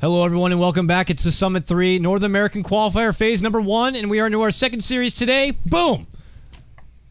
Hello, everyone, and welcome back. It's the Summit 3 North American Qualifier Phase number 1, and we are into our second series today. Boom!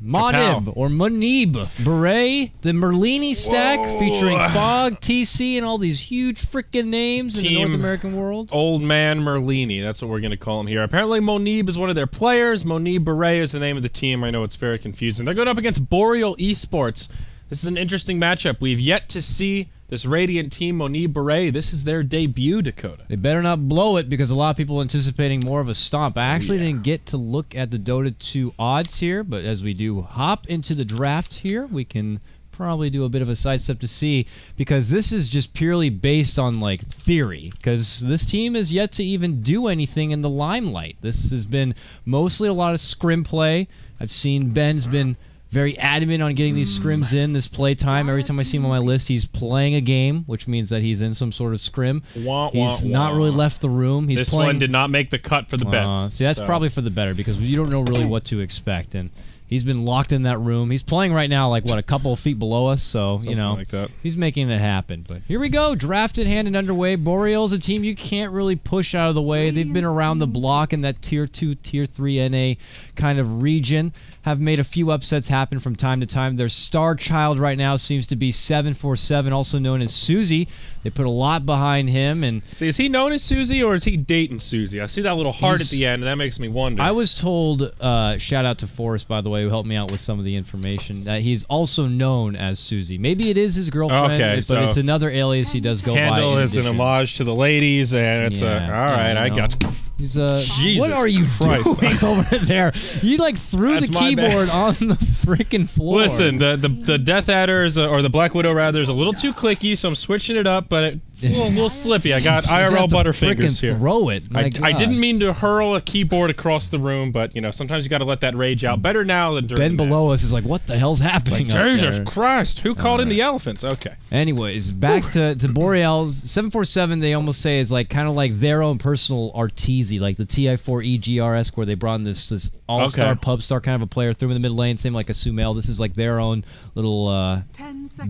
Monib, or Monib Baray, the Merlini stack featuring Fog, TC, and all these huge freaking names in the North American world. Old Man Merlini, that's what we're going to call him here. Apparently Monib is one of their players. Monib Baray is the name of the team. I know it's very confusing. They're going up against Boreal Esports. This is an interesting matchup. We've yet to see this Radiant team, Monib Baray. This is their debut, Dakota. They better not blow it because a lot of people are anticipating more of a stomp. I actually didn't get to look at the Dota 2 odds here, but as we do hop into the draft here, we can probably do a bit of a sidestep to see, because this is just purely based on like theory, because this team has yet to even do anything in the limelight. This has been mostly a lot of scrim play. I've seen Ben's been very adamant on getting these scrims in, this play time. Every time I see him on my list, he's playing a game, which means that he's in some sort of scrim. He's not really left the room. He's this playing. One did not make the cut for the bets. See, that's probably for the better, because you don't know really what to expect. And he's been locked in that room. He's playing right now, like, what, a couple of feet below us, so, something you know, like that. He's making it happen. But here we go, drafted, hand and underway. Boreal's a team you can't really push out of the way. They've been around the block in that Tier 2, Tier 3 NA kind of region, have made a few upsets happen from time to time. Their star child right now seems to be 747, also known as Susie. They put a lot behind him. And see, is he known as Susie, or is he dating Susie? I see that little heart at the end, and that makes me wonder. I was told, shout out to Forrest, by the way, who helped me out with some of the information, that he's also known as Susie. Maybe it is his girlfriend, but it's another alias he does go by. Handle is an homage to the ladies, and it's all right, I got you. He's Jesus what are you doing over there? You like threw the keyboard on the freaking floor. Listen, the Death Adder or the Black Widow rather is a little too clicky, so I'm switching it up, but it's a little slippy. I got IRL Butterfingers here. Throw it. I didn't mean to hurl a keyboard across the room, but you know sometimes you got to let that rage out. Better now than during. Ben below us is like, what the hell's happening? Like, Jesus Christ! Who called in the elephants? Okay. Anyways, back to Boreal 747. They almost say is like kind of like their own personal Arteezy, like the TI4 EGRS, where they brought in this all-star pub star kind of a player, threw him in the mid lane, same like a Sumail. This is like their own little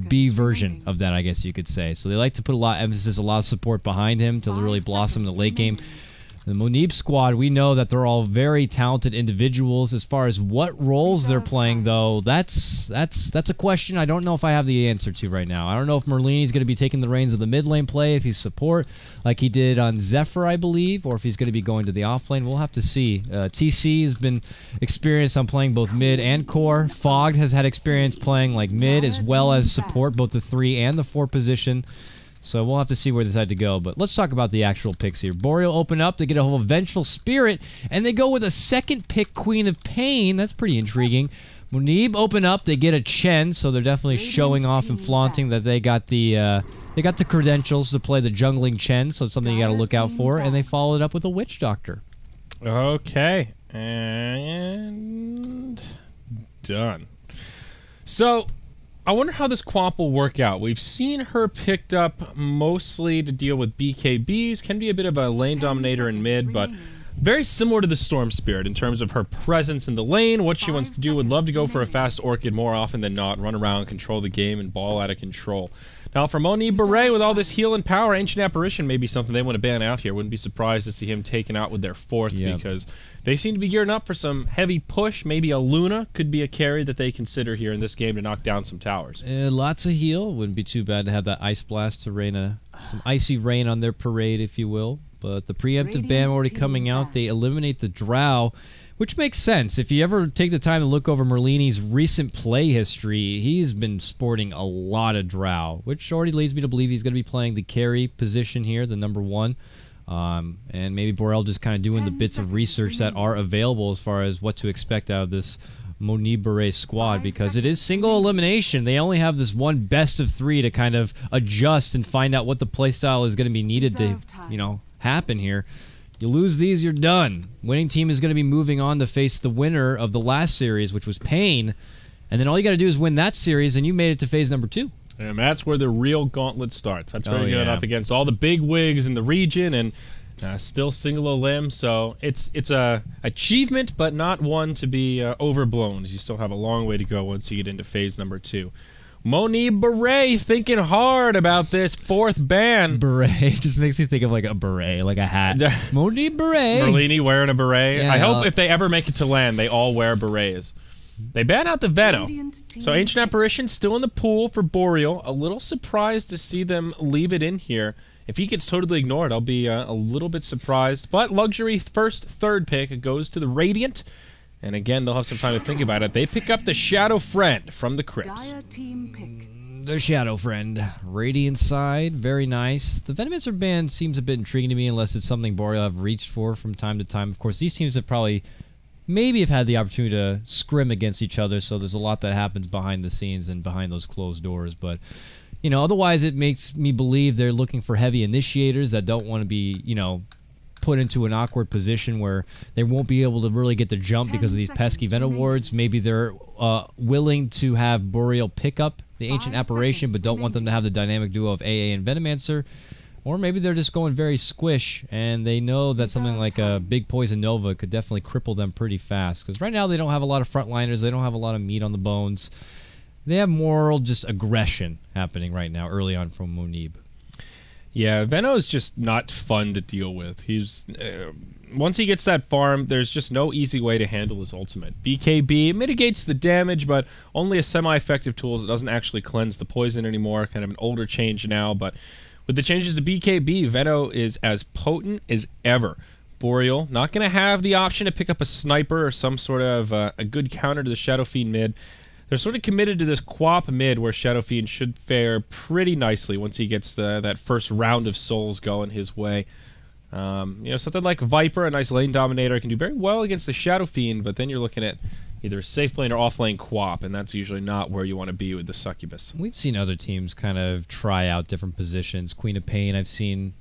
B version of that, I guess you could say. So they like to put a lot of emphasis, a lot of support behind him to really blossom in the late game. The Monib squad, we know that they're all very talented individuals. As far as what roles they're playing, though, that's a question I don't know if I have the answer to right now. I don't know if Merlini's going to be taking the reins of the mid lane play, if he's support, like he did on Zephyr, I believe, or if he's going to be going to the off lane. We'll have to see. TC has been experienced on playing both mid and core. Fogged has had experience playing like mid as well as support, both the 3 and the 4 position. So we'll have to see where they decide to go. But let's talk about the actual picks here. Boreal open up. They get a whole Vengeful Spirit, and they go with a second pick, Queen of Pain. That's pretty intriguing. Monib open up. They get a Chen, so they're definitely showing off and flaunting that they got the credentials to play the jungling Chen, so it's something you got to look out for. And they followed it up with a Witch Doctor. Okay. And done. So I wonder how this Quap will work out. We've seen her picked up mostly to deal with BKBs, can be a bit of a lane dominator in mid, but very similar to the Storm Spirit in terms of her presence in the lane, what she wants to do. Would love to go for a fast Orchid more often than not, run around, control the game, and ball out of control. Now, for Monib Baray, with all this heal and power, Ancient Apparition may be something they want to ban out here. Wouldn't be surprised to see him taken out with their 4th, because they seem to be gearing up for some heavy push. Maybe a Luna could be a carry that they consider here in this game to knock down some towers. Lots of heal. Wouldn't be too bad to have that Ice Blast to rain some icy rain on their parade, if you will. But the preemptive ban already coming out. They eliminate the Drow, which makes sense. If you ever take the time to look over Merlini's recent play history, he's been sporting a lot of Drow, which already leads me to believe he's going to be playing the carry position here, the number 1. And maybe Boreal just kind of doing the bits of research that are available as far as what to expect out of this Monib Baray squad, because it is single elimination. They only have this one best of 3 to kind of adjust and find out what the playstyle is going to be needed to, you know, happen here. You lose these, you're done. Winning team is going to be moving on to face the winner of the last series, which was Pain. And then all you got to do is win that series, and you made it to phase number 2. And that's where the real gauntlet starts. That's where you're going up against all the big wigs in the region, and still single limb. So it's a achievement, but not one to be overblown, as you still have a long way to go once you get into phase number 2. Monib Baray thinking hard about this 4th ban. Beret just makes me think of like a beret, like a hat. Monib Baray. Merlini wearing a beret. Yeah, I hope if they ever make it to land, they all wear berets. They ban out the Veno. So Ancient Apparition still in the pool for Boreal. A little surprised to see them leave it in here. If he gets totally ignored, I'll be a little bit surprised. But Luxury first, 3rd pick goes to the Radiant. And again, they'll have some time to think about it. They pick up the Shadow Friend from the Crypts. The Shadow Friend. Radiant side, very nice. The Venomancer band seems a bit intriguing to me unless it's something Boreal have reached for from time to time. Of course, these teams have probably maybe have had the opportunity to scrim against each other, so there's a lot that happens behind the scenes and behind those closed doors. But, you know, otherwise it makes me believe they're looking for heavy initiators that don't want to be, you know, put into an awkward position where they won't be able to really get the jump because of these pesky Venom wards. Maybe they're willing to have Boreal pick up the Ancient Apparition but don't want them to have the dynamic duo of AA and Venomancer. Or maybe they're just going very squish and they know that something like a big Poison Nova could definitely cripple them pretty fast. Because right now they don't have a lot of frontliners, they don't have a lot of meat on the bones. They have more just aggression happening right now early on from Monib. Yeah, Veno is just not fun to deal with. He's once he gets that farm, there's just no easy way to handle his ultimate. BKB mitigates the damage, but only a semi-effective tool. It doesn't actually cleanse the poison anymore. Kind of an older change now, but with the changes to BKB, Veno is as potent as ever. Boreal not going to have the option to pick up a sniper or some sort of a good counter to the Shadow Fiend mid. They're sort of committed to this Quap mid where Shadow Fiend should fare pretty nicely once he gets that first round of souls going his way. You know, something like Viper, a nice lane dominator, can do very well against the Shadow Fiend, but then you're looking at either a safe lane or off lane Quap, and that's usually not where you want to be with the Succubus. We've seen other teams kind of try out different positions. Queen of Pain, I've seen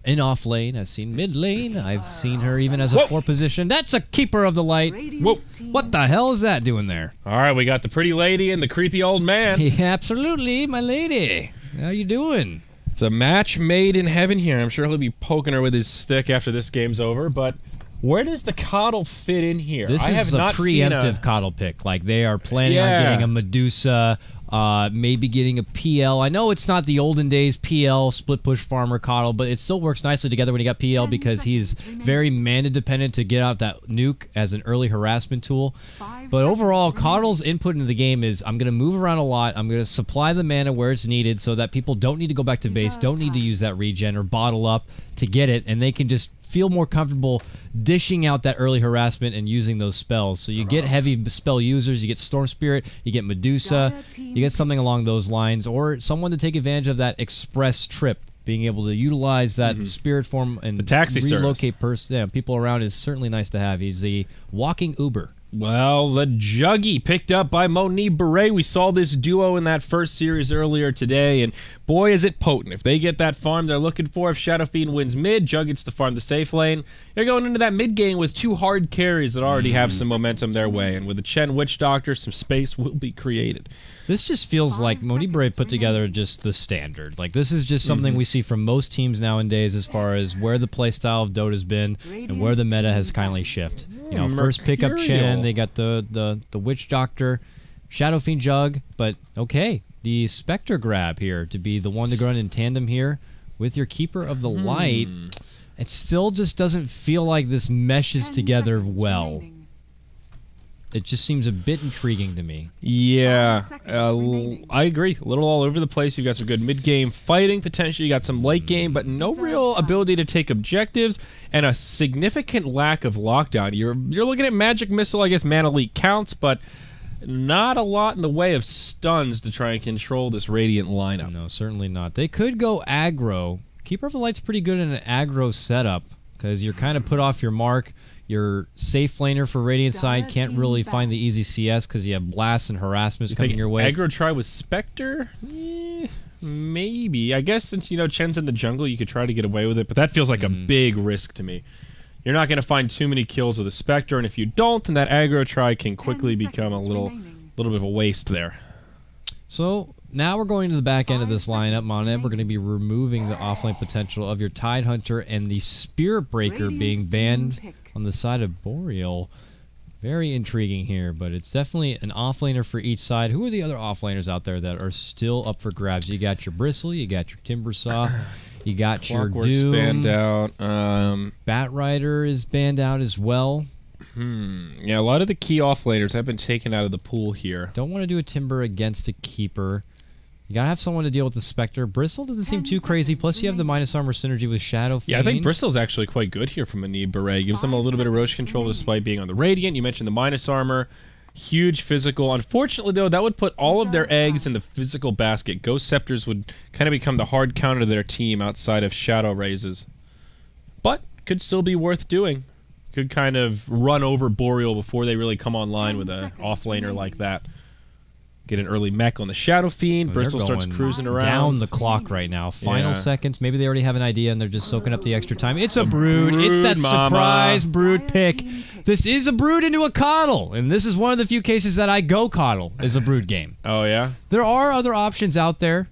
in off lane, I've seen mid lane, I've seen her even as a 4 position. That's a Keeper of the Light. Whoa. What the hell is that doing there? All right, we got the pretty lady and the creepy old man. Yeah, absolutely, my lady. How you doing? It's a match made in heaven here. I'm sure he'll be poking her with his stick after this game's over, but where does the Coddle fit in here? This is a preemptive Coddle pick. Like, they are planning on getting a Medusa, maybe getting a PL. I know it's not the olden days PL, split push farmer Coddle, but it still works nicely together when you got PL because he's very mana dependent to get out that nuke as an early harassment tool. But overall, Coddle's input into the game is I'm going to move around a lot. I'm going to supply the mana where it's needed so that people don't need to go back to base, don't need to use that regen or bottle up to get it, and they can just feel more comfortable dishing out that early harassment and using those spells. So you get heavy spell users, you get Storm Spirit, you get Medusa, you get something along those lines, or someone to take advantage of that express trip. Being able to utilize that spirit form and the taxi relocate people around is certainly nice to have. He's the walking Uber. Well, the Juggy picked up by Monib Baray. We saw this duo in that first series earlier today, and boy, is it potent. If they get that farm they're looking for, if Shadow Fiend wins mid, Jug gets to farm the safe lane. You're going into that mid game with 2 hard carries that already have some momentum their way, and with the Chen Witch Doctor, some space will be created. This just feels like Monib Baray put together just the standard. Like, this is just something we see from most teams nowadays as far as where the playstyle of Dota's been and where the meta has kindly shifted. You know, first pick up Chen, they got the Witch Doctor, Shadow Fiend Jug, but okay, the Spectre grab here to be the one to run in tandem here with your Keeper of the Light. It still just doesn't feel like this meshes together well. It just seems a bit intriguing to me. Yeah, I agree. A little all over the place. You've got some good mid-game fighting potential. You got some late game, but no real ability to take objectives and a significant lack of lockdown. You're looking at Magic Missile, I guess Mana Leak counts, but not a lot in the way of stuns to try and control this Radiant lineup. No, certainly not. They could go aggro. Keeper of the Light's pretty good in an aggro setup because you're kind of put off your mark. Your safe laner for Radiant side can't really find the easy CS because you have blasts and harassments coming your way. Aggro try with Spectre? Maybe. I guess since, you know, Chen's in the jungle, you could try to get away with it, but that feels like a big risk to me. You're not going to find too many kills with the Spectre, and if you don't, then that aggro try can quickly become a little bit of a waste there. So now we're going to the back end of this lineup, Monib. We're going to be removing the offlane potential of your Tidehunter and the Spirit Breaker being banned on the side of Boreal. Very intriguing here, but it's definitely an offlaner for each side. Who are the other offlaners out there that are still up for grabs? You got your Bristle, you got your Timbersaw, you got your Doom. Banned out. Batrider is banned out as well. Yeah, a lot of the key offlaners have been taken out of the pool here. Don't want to do a Timber against a Keeper. You gotta have someone to deal with the Spectre. Bristle doesn't seem too crazy, plus you have the minus armor synergy with Shadow Fiend. Yeah, I think Bristle's actually quite good here from Monib Baray. Gives them a little bit of Roche control despite being on the Radiant. You mentioned the minus armor. Huge physical. Unfortunately, though, that would put all of their eggs in the physical basket. Ghost Scepters would kind of become the hard counter to their team outside of Shadow Raises. But could still be worth doing. Could kind of run over Boreal before they really come online with an offlaner like that. Get an early mech on the Shadow Fiend. Bristle starts cruising around. Down the clock right now. Final seconds. Maybe they already have an idea and they're just soaking up the extra time. It's a Brood. It's that surprise Brood pick. This is a Brood into a Coddle. And this is one of the few cases that I go Coddle is a Brood game. Oh, yeah? There are other options out there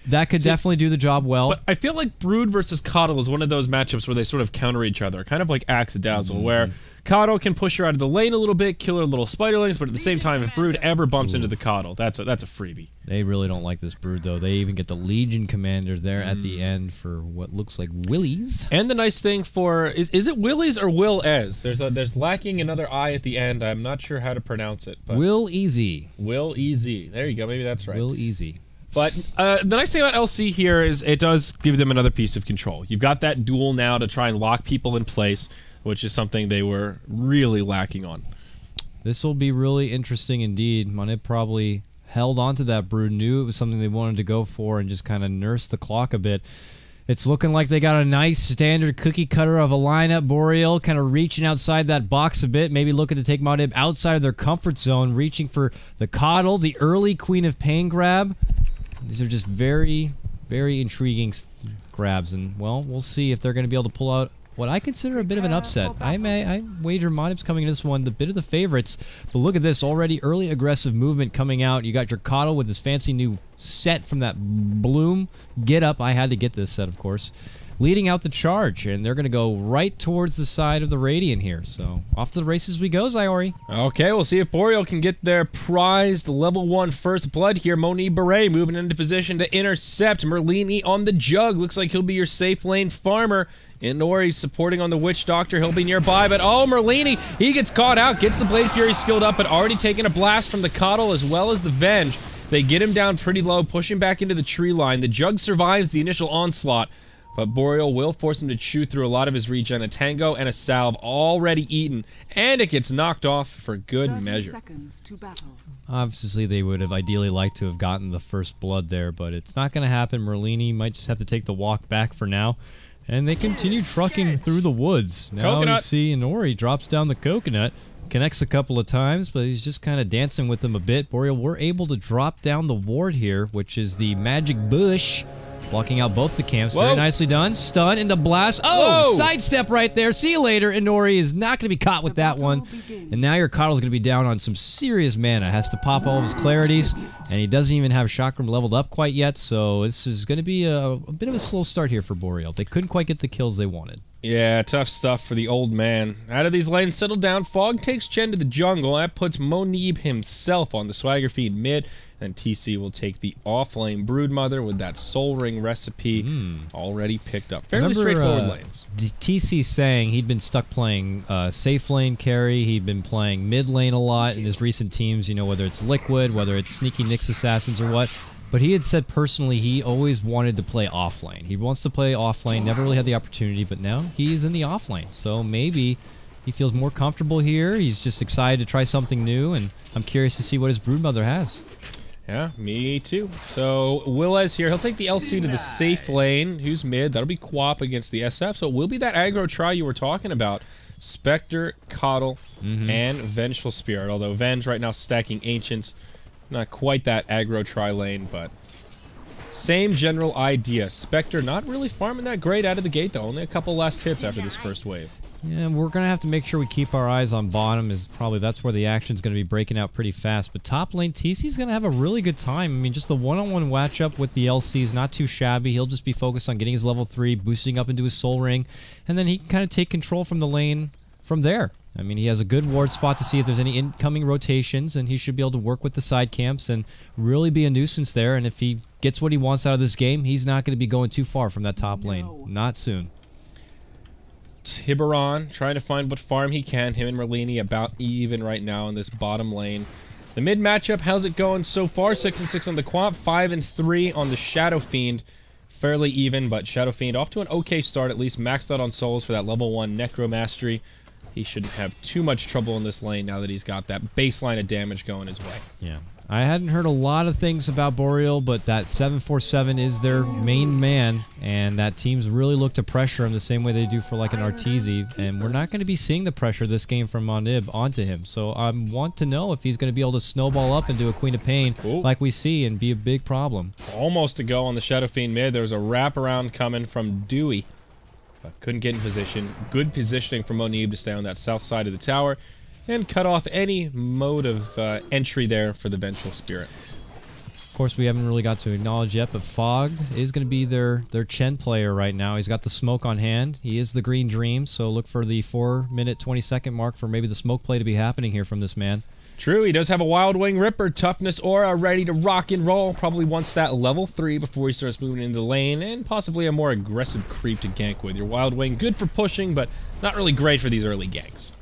that could definitely do the job well. But I feel like Brood versus Coddle is one of those matchups where they sort of counter each other. Kind of like Axe Dazzle, where Coddle can push her out of the lane a little bit, kill her little spiderlings, but at the same time, if Brood ever bumps into the Coddle, that's a freebie. They really don't like this Brood, though. They even get the Legion Commander there at the end for what looks like Willies. And the nice thing for... Is it Willies or Will Ez? There's lacking another I at the end. I'm not sure how to pronounce it. But Will Easy. Will Easy. There you go. Maybe that's right. Will Easy. But the nice thing about LC here is it does give them another piece of control. You've got that duel now to try and lock people in place, which is something they were really lacking on. This will be really interesting indeed. Monib probably held onto that Brood, knew it was something they wanted to go for, and just kind of nursed the clock a bit. It's looking like they got a nice standard cookie cutter of a lineup. Boreal kind of reaching outside that box a bit, maybe looking to take Monib outside of their comfort zone, reaching for the Coddle, the early Queen of Pain grab. These are just very, very intriguing grabs, and, well, we'll see if they're going to be able to pull out what I consider a bit of an upset. I wager Monib's coming in this one the bit of the favorites, but look at this, already early aggressive movement coming out. You got your Coddle with this fancy new set from that Bloom get up. I had to get this set, of course. Leading out the charge, and they're going to go right towards the side of the Radiant here. So, off to the races we go, Zyori. Okay, we'll see if Boreal can get their prized level 1 first blood here. Monib Baray moving into position to intercept. Merlini on the jug. Looks like he'll be your safe lane farmer. Inori supporting on the Witch Doctor. He'll be nearby, but oh, Merlini, he gets caught out. Gets the Blade Fury skilled up, but already taking a blast from the Coddle as well as the Venge. They get him down pretty low, push him back into the tree line. The jug survives the initial onslaught, but Boreal will force him to chew through a lot of his regen. A Tango and a Salve already eaten, and it gets knocked off for good measure. Obviously, they would have ideally liked to have gotten the first blood there, but it's not going to happen. Merlini might just have to take the walk back for now, and they continue trucking through the woods. Now you see Inori drops down the coconut, connects a couple of times, but he's just kind of dancing with them a bit. Boreal were able to drop down the ward here, which is the magic bush, blocking out both the camps. Whoa. Very nicely done. Stun into blast. Oh, whoa. Sidestep right there. See you later. Inori is not going to be caught with that one. And now your Coddle's going to be down on some serious mana. Has to pop all of his clarities, and he doesn't even have Chakram leveled up quite yet, so this is going to be a bit of a slow start here for Boreal. They couldn't quite get the kills they wanted. Yeah, tough stuff for the old man. Out of these lanes, settle down. Fog takes Chen to the jungle. That puts Monib himself on the Swagger feed mid. And TC will take the off-lane Broodmother with that Soul Ring recipe already picked up. Fairly straightforward lanes. TC saying he'd been stuck playing safe lane carry. He'd been playing mid lane a lot in his recent teams, you know, whether it's Liquid, whether it's Sneaky Nyx Assassins or what. But he had said personally he always wanted to play off lane. He wants to play off lane, never really had the opportunity, but now he's in the off lane. So maybe he feels more comfortable here. He's just excited to try something new, and I'm curious to see what his Broodmother has. Yeah, me too. So, Willez here. He'll take the LC to the safe lane. Who's mid? That'll be Quap against the SF. So, it will be that aggro try you were talking about. Spectre, Coddle, and Vengeful Spirit. Although Venge right now stacking Ancients. Not quite that aggro try lane, but same general idea. Spectre not really farming that great out of the gate, though. Only a couple last hits after this first wave. Yeah, we're going to have to make sure we keep our eyes on bottom, is probably that's where the action's going to be breaking out pretty fast. But top lane, TC's going to have a really good time. I mean, just the one-on-one matchup with the LC is not too shabby. He'll just be focused on getting his level 3, boosting up into his Soul Ring, and then he can kind of take control from the lane from there. I mean, he has a good ward spot to see if there's any incoming rotations, and he should be able to work with the side camps and really be a nuisance there. And if he gets what he wants out of this game, he's not going to be going too far from that top lane. Not soon. Tiburon trying to find what farm he can. Him and Merlini about even right now in this bottom lane. The mid matchup, how's it going so far? 6-6 on the Quap, 5-3 on the Shadow Fiend. Fairly even, but Shadow Fiend off to an okay start, at least maxed out on souls for that level 1 Necro Mastery. He shouldn't have too much trouble in this lane now that he's got that baseline of damage going his way. Yeah. I hadn't heard a lot of things about Boreal, but that 747 is their main man, and that teams really look to pressure him the same way they do for like an Arteezy, and we're not going to be seeing the pressure this game from Monib onto him. So I want to know if he's going to be able to snowball up and do a Queen of Pain like we see and be a big problem. Almost a go on the Shadow Fiend mid. There was a wraparound coming from Dewey, but couldn't get in position. Good positioning for Monib to stay on that south side of the tower and cut off any mode of entry there for the Vengeful Spirit. Of course, we haven't really got to acknowledge yet, but Fog is going to be their Chen player right now. He's got the smoke on hand. He is the Green Dream, so look for the 4-minute, 20-second mark for maybe the smoke play to be happening here from this man. True, he does have a Wild Wing Ripper, Toughness Aura, ready to rock and roll. Probably wants that level 3 before he starts moving into the lane, and possibly a more aggressive creep to gank with. Your Wild Wing, good for pushing, but not really great for these early ganks.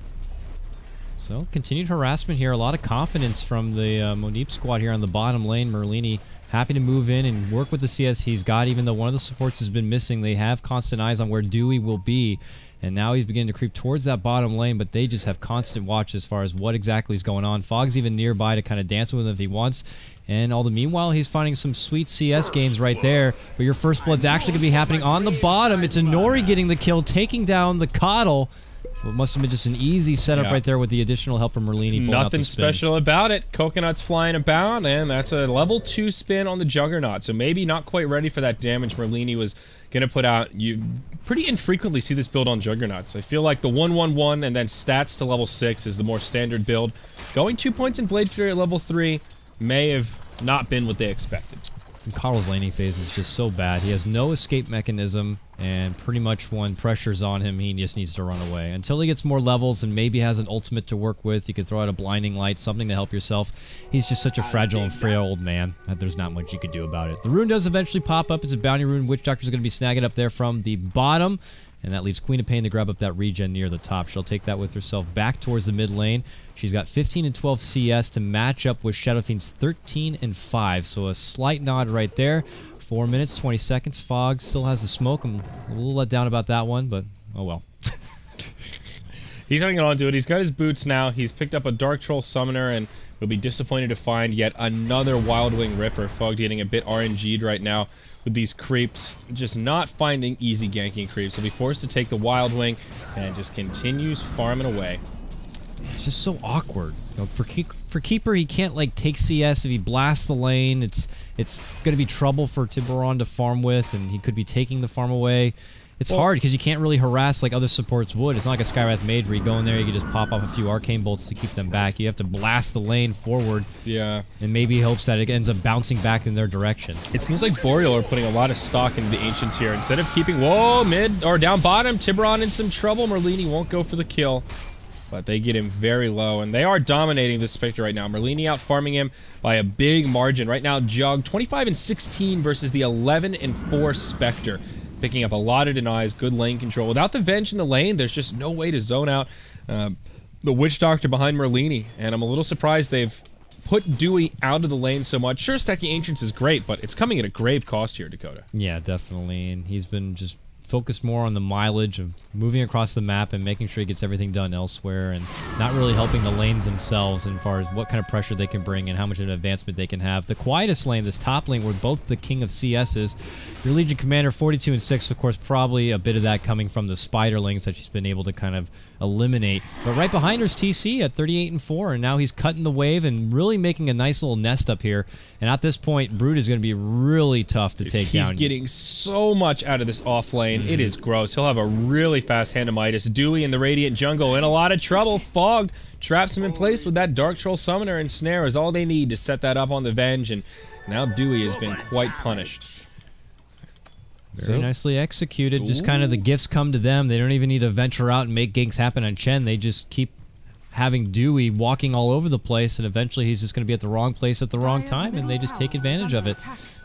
So, continued harassment here. A lot of confidence from the Monib squad here on the bottom lane. Merlini happy to move in and work with the CS he's got, even though one of the supports has been missing. They have constant eyes on where Dewey will be. And now he's beginning to creep towards that bottom lane, but they just have constant watch as far as what exactly is going on. Fog's even nearby to kind of dance with him if he wants. And all the meanwhile, he's finding some sweet CS gains right there. But your first blood's actually going to be happening on the bottom. It's Inori getting the kill, taking down the KotL. Well, it must have been just an easy setup right there with the additional help from Merlini. Nothing special about it. Coconut's flying about, and that's a level 2 spin on the Juggernaut. So maybe not quite ready for that damage Merlini was going to put out. You pretty infrequently see this build on Juggernauts. I feel like the 1-1-1 and then stats to level 6 is the more standard build. Going 2 points in Blade Fury at level 3 may have not been what they expected. KotL's laning phase is just so bad. He has no escape mechanism, and pretty much when pressure's on him, he just needs to run away. Until he gets more levels and maybe has an ultimate to work with, you can throw out a blinding light, something to help yourself. He's just such a fragile and frail old man that there's not much you could do about it. The rune does eventually pop up. It's a bounty rune. Witch Doctor's going to be snagging up there from the bottom. And that leaves Queen of Pain to grab up that regen near the top. She'll take that with herself back towards the mid lane. She's got 15 and 12 CS to match up with Shadow Fiend's 13 and 5. So a slight nod right there. 4 minutes, 20 seconds. Fog still has the smoke. I'm a little let down about that one, but oh well. He's hanging on to it. He's got his boots now. He's picked up a Dark Troll Summoner and will be disappointed to find yet another Wild Wing Ripper. Fog getting a bit RNG'd right now with these creeps. Just not finding easy ganking creeps. He'll be forced to take the Wild Wing and just continues farming away. It's just so awkward. You know, for Keeper, he can't like take CS if he blasts the lane. It's going to be trouble for Tiburon to farm with, and he could be taking the farm away. It's hard because you can't really harass like other supports would. It's not like a Skywrath Mage where you go in there, you can just pop off a few Arcane Bolts to keep them back. You have to blast the lane forward. Yeah. And maybe he hopes that it ends up bouncing back in their direction. It seems like Boreal are putting a lot of stock into the Ancients here. Instead of keeping, whoa, mid or down bottom, Tiburon in some trouble. Merlini won't go for the kill, but they get him very low, and they are dominating this Spectre right now. Merlini out farming him by a big margin. Right now, Jug 25 and 16 versus the 11 and 4 Spectre. Picking up a lot of denies, good lane control. Without the Venge in the lane, there's just no way to zone out the Witch Doctor behind Merlini, and I'm a little surprised they've put Dewey out of the lane so much. Sure, stacking Ancients is great, but it's coming at a grave cost here, Dakota. Yeah, definitely, and he's been just focused more on the mileage of moving across the map and making sure he gets everything done elsewhere, and not really helping the lanes themselves as far as what kind of pressure they can bring and how much of an advancement they can have. The quietest lane, this top lane, where both the king of CS is, your Legion Commander 42 and 6, of course, probably a bit of that coming from the Spiderlings that she's been able to kind of eliminate. But right behind her is TC at 38 and 4, and now he's cutting the wave and really making a nice little nest up here. And at this point, Brood is going to be really tough to take down. He's getting so much out of this off lane. It is gross. He'll have a really fast hand of Midas. Dewey in the Radiant Jungle in a lot of trouble. Fogged traps him in place with that Dark Troll Summoner, and Snare is all they need to set that up on the Venge, and now Dewey has been quite punished. Very nicely executed. Just kind of the gifts come to them. They don't even need to venture out and make ganks happen on Chen. They just keep having Dewey walking all over the place, and eventually he's just going to be at the wrong place at the wrong time, and they just take advantage of it.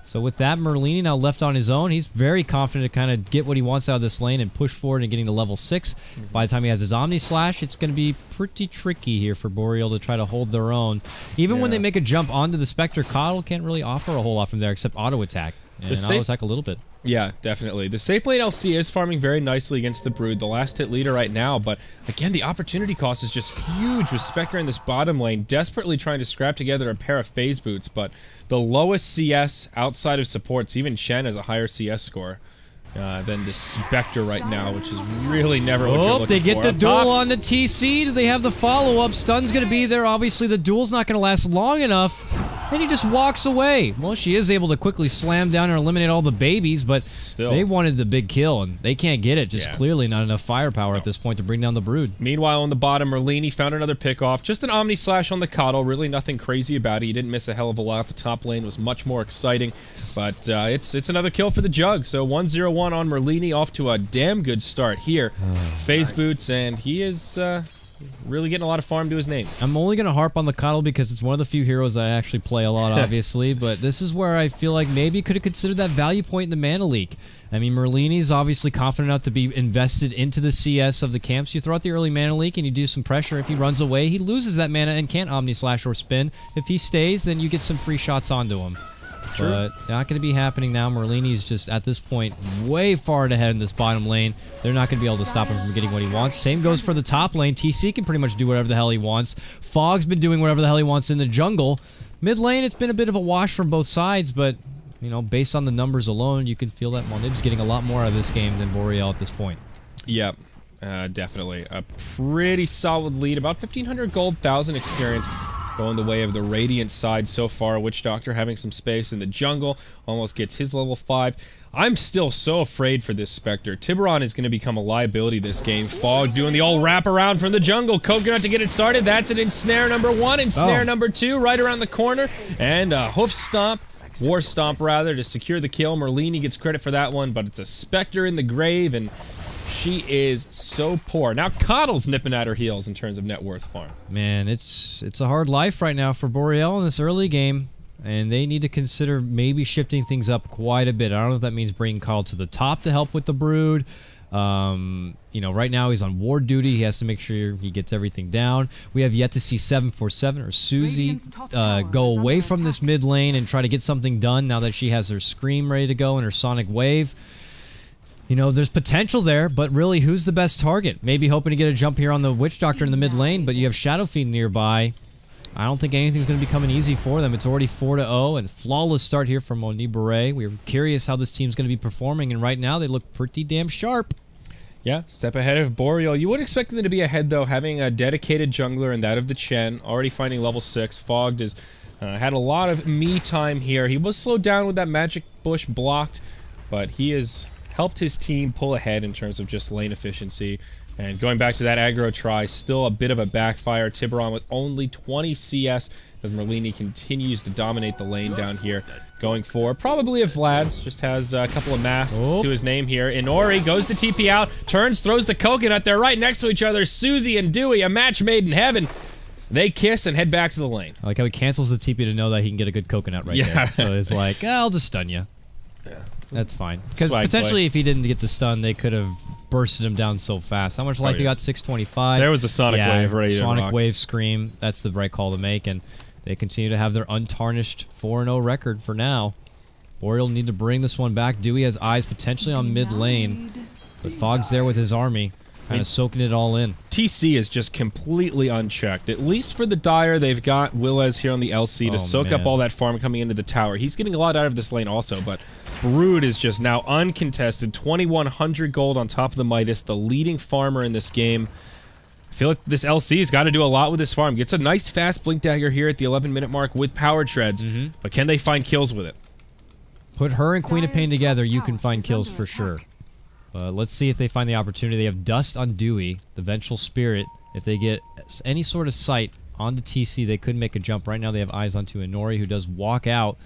So with that, Merlini now left on his own. He's very confident to kind of get what he wants out of this lane and push forward and getting to level 6. By the time he has his Omni Slash, it's going to be pretty tricky here for Boreal to try to hold their own. Even when they make a jump onto the Spectre, KotL can't really offer a whole lot from there except auto attack. And auto attack a little bit. Yeah, definitely. The safe lane LC is farming very nicely against the Brood, the last hit leader right now, but again, the opportunity cost is just huge with Spectre in this bottom lane, desperately trying to scrap together a pair of phase boots, but the lowest CS outside of supports, even Shen has a higher CS score than the Spectre right now, which is really never what you're looking for. They get the duel on the TC. Do they have the follow-up? Stun's going to be there. Obviously, the duel's not going to last long enough. And he just walks away. Well, she is able to quickly slam down and eliminate all the babies, but still, they wanted the big kill, and they can't get it. Just clearly not enough firepower at this point to bring down the Brood. Meanwhile, on the bottom, Merlini found another pick-off. Just an Omni Slash on the KotL. Really nothing crazy about it. He didn't miss a hell of a lot. The top lane was much more exciting, but it's another kill for the Jug. So 1-0-1 on Merlini, off to a damn good start here. Phase boots, and he is really getting a lot of farm to his name. I'm only going to harp on the KotL because it's one of the few heroes that I actually play a lot, obviously, but this is where I feel like maybe could have considered that value point in the mana leak. I mean, Merlini's obviously confident enough to be invested into the CS of the camps. You throw out the early mana leak and you do some pressure. If he runs away, he loses that mana and can't Omni Slash or spin. If he stays, then you get some free shots onto him. True. But not going to be happening now. Merlini's just, at this point, way far ahead in this bottom lane. They're not going to be able to stop him from getting what he wants. Same goes for the top lane. TC can pretty much do whatever the hell he wants. Fogg's been doing whatever the hell he wants in the jungle. Mid lane, it's been a bit of a wash from both sides, but, you know, based on the numbers alone, you can feel that Monib's getting a lot more out of this game than Boreal at this point. Yep, definitely. A pretty solid lead. About 1,500 gold, 1,000 experience. Going the way of the Radiant side so far. Witch Doctor having some space in the jungle. Almost gets his level 5. I'm still so afraid for this Spectre. Tiburon is going to become a liability this game. Fog doing the old wraparound from the jungle. Coconut to get it started. That's an ensnare number 1. Ensnare number 2 right around the corner. And Hoof Stomp. War Stomp, rather, to secure the kill. Merlini gets credit for that one, but it's a Spectre in the grave, and she is so poor. Now KotL's nipping at her heels in terms of net worth farm. Man, it's a hard life right now for Boreal in this early game, and they need to consider maybe shifting things up quite a bit. I don't know if that means bringing KotL to the top to help with the Brood. You know, right now he's on ward duty. He has to make sure he gets everything down. We have yet to see 747 or Susie go away from this mid lane and try to get something done now that she has her Scream ready to go and her Sonic Wave. You know, there's potential there, but really, who's the best target? Maybe hoping to get a jump here on the Witch Doctor in the mid lane, but you have Shadow Fiend nearby. I don't think anything's going to be coming easy for them. It's already 4-0, and flawless start here from Monib Baray. We're curious how this team's going to be performing, and right now they look pretty damn sharp. Yeah, step ahead of Boreal. You would expect them to be ahead, though, having a dedicated jungler in that of the Chen, already finding level 6. Fogged has had a lot of me time here. He was slowed down with that magic bush blocked, but he has helped his team pull ahead in terms of just lane efficiency. And going back to that aggro try, still a bit of a backfire. Tiburon with only 20 CS as Merlini continues to dominate the lane down here. Going for probably a Vlad's, just has a couple of masks to his name here. Inori goes to TP out, turns, throws the coconut. They're right next to each other. Susie and Dewey, a match made in heaven. They kiss and head back to the lane. I like how he cancels the TP to know that he can get a good coconut right there. So it's like, I'll just stun you. Yeah. That's fine. Because potentially if he didn't get the stun, they could have bursted him down so fast. How much life he got? 625. There was a Sonic Wave ready to rock. Sonic Wave Scream. That's the right call to make, and they continue to have their untarnished 4-0 record for now. Boreal need to bring this one back. Dewey has eyes potentially on mid lane, but Fogg's there with his army, kind of soaking it all in. TC is just completely unchecked. At least for the Dire, they've got Willez here on the LC to soak up all that farm coming into the tower. He's getting a lot out of this lane also, but Brood is just now uncontested. 2,100 gold on top of the Midas, the leading farmer in this game. I feel like this LC's got to do a lot with this farm. Gets a nice fast Blink Dagger here at the 11-minute mark with Power Treads, but can they find kills with it? Put her and Queen of Pain together, you can find kills for sure. Let's see if they find the opportunity. They have Dust on Dewey, the Vengeful Spirit. If they get any sort of sight on the TC, they could make a jump. Right now they have eyes onto Inori, who does walk out.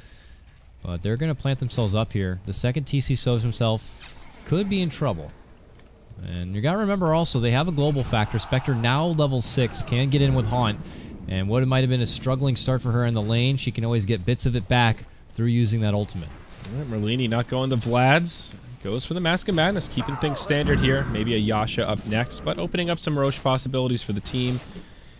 But they're going to plant themselves up here. The second TC shows himself, could be in trouble. And you got to remember also, they have a global factor. Spectre now level 6, can get in with Haunt. And what it might have been a struggling start for her in the lane, she can always get bits of it back through using that ultimate. All right, Merlini not going the Vlads. Goes for the Mask of Madness, keeping things standard here. Maybe a Yasha up next, but opening up some Roche possibilities for the team.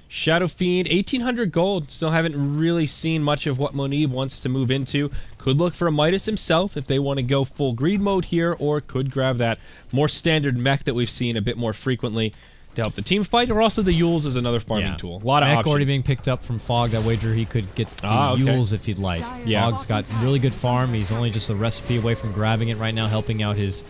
Shadow Fiend, 1,800 gold. Still haven't really seen much of what Monib wants to move into. Could look for a Midas himself if they want to go full greed mode here, or could grab that more standard mech that we've seen a bit more frequently to help the team fight, or also the Yules is another farming tool. A lot of options. Already being picked up from Fog. That wager he could get the Yules if he'd like. Fog's got really good farm. He's only just a recipe away from grabbing it right now, helping out his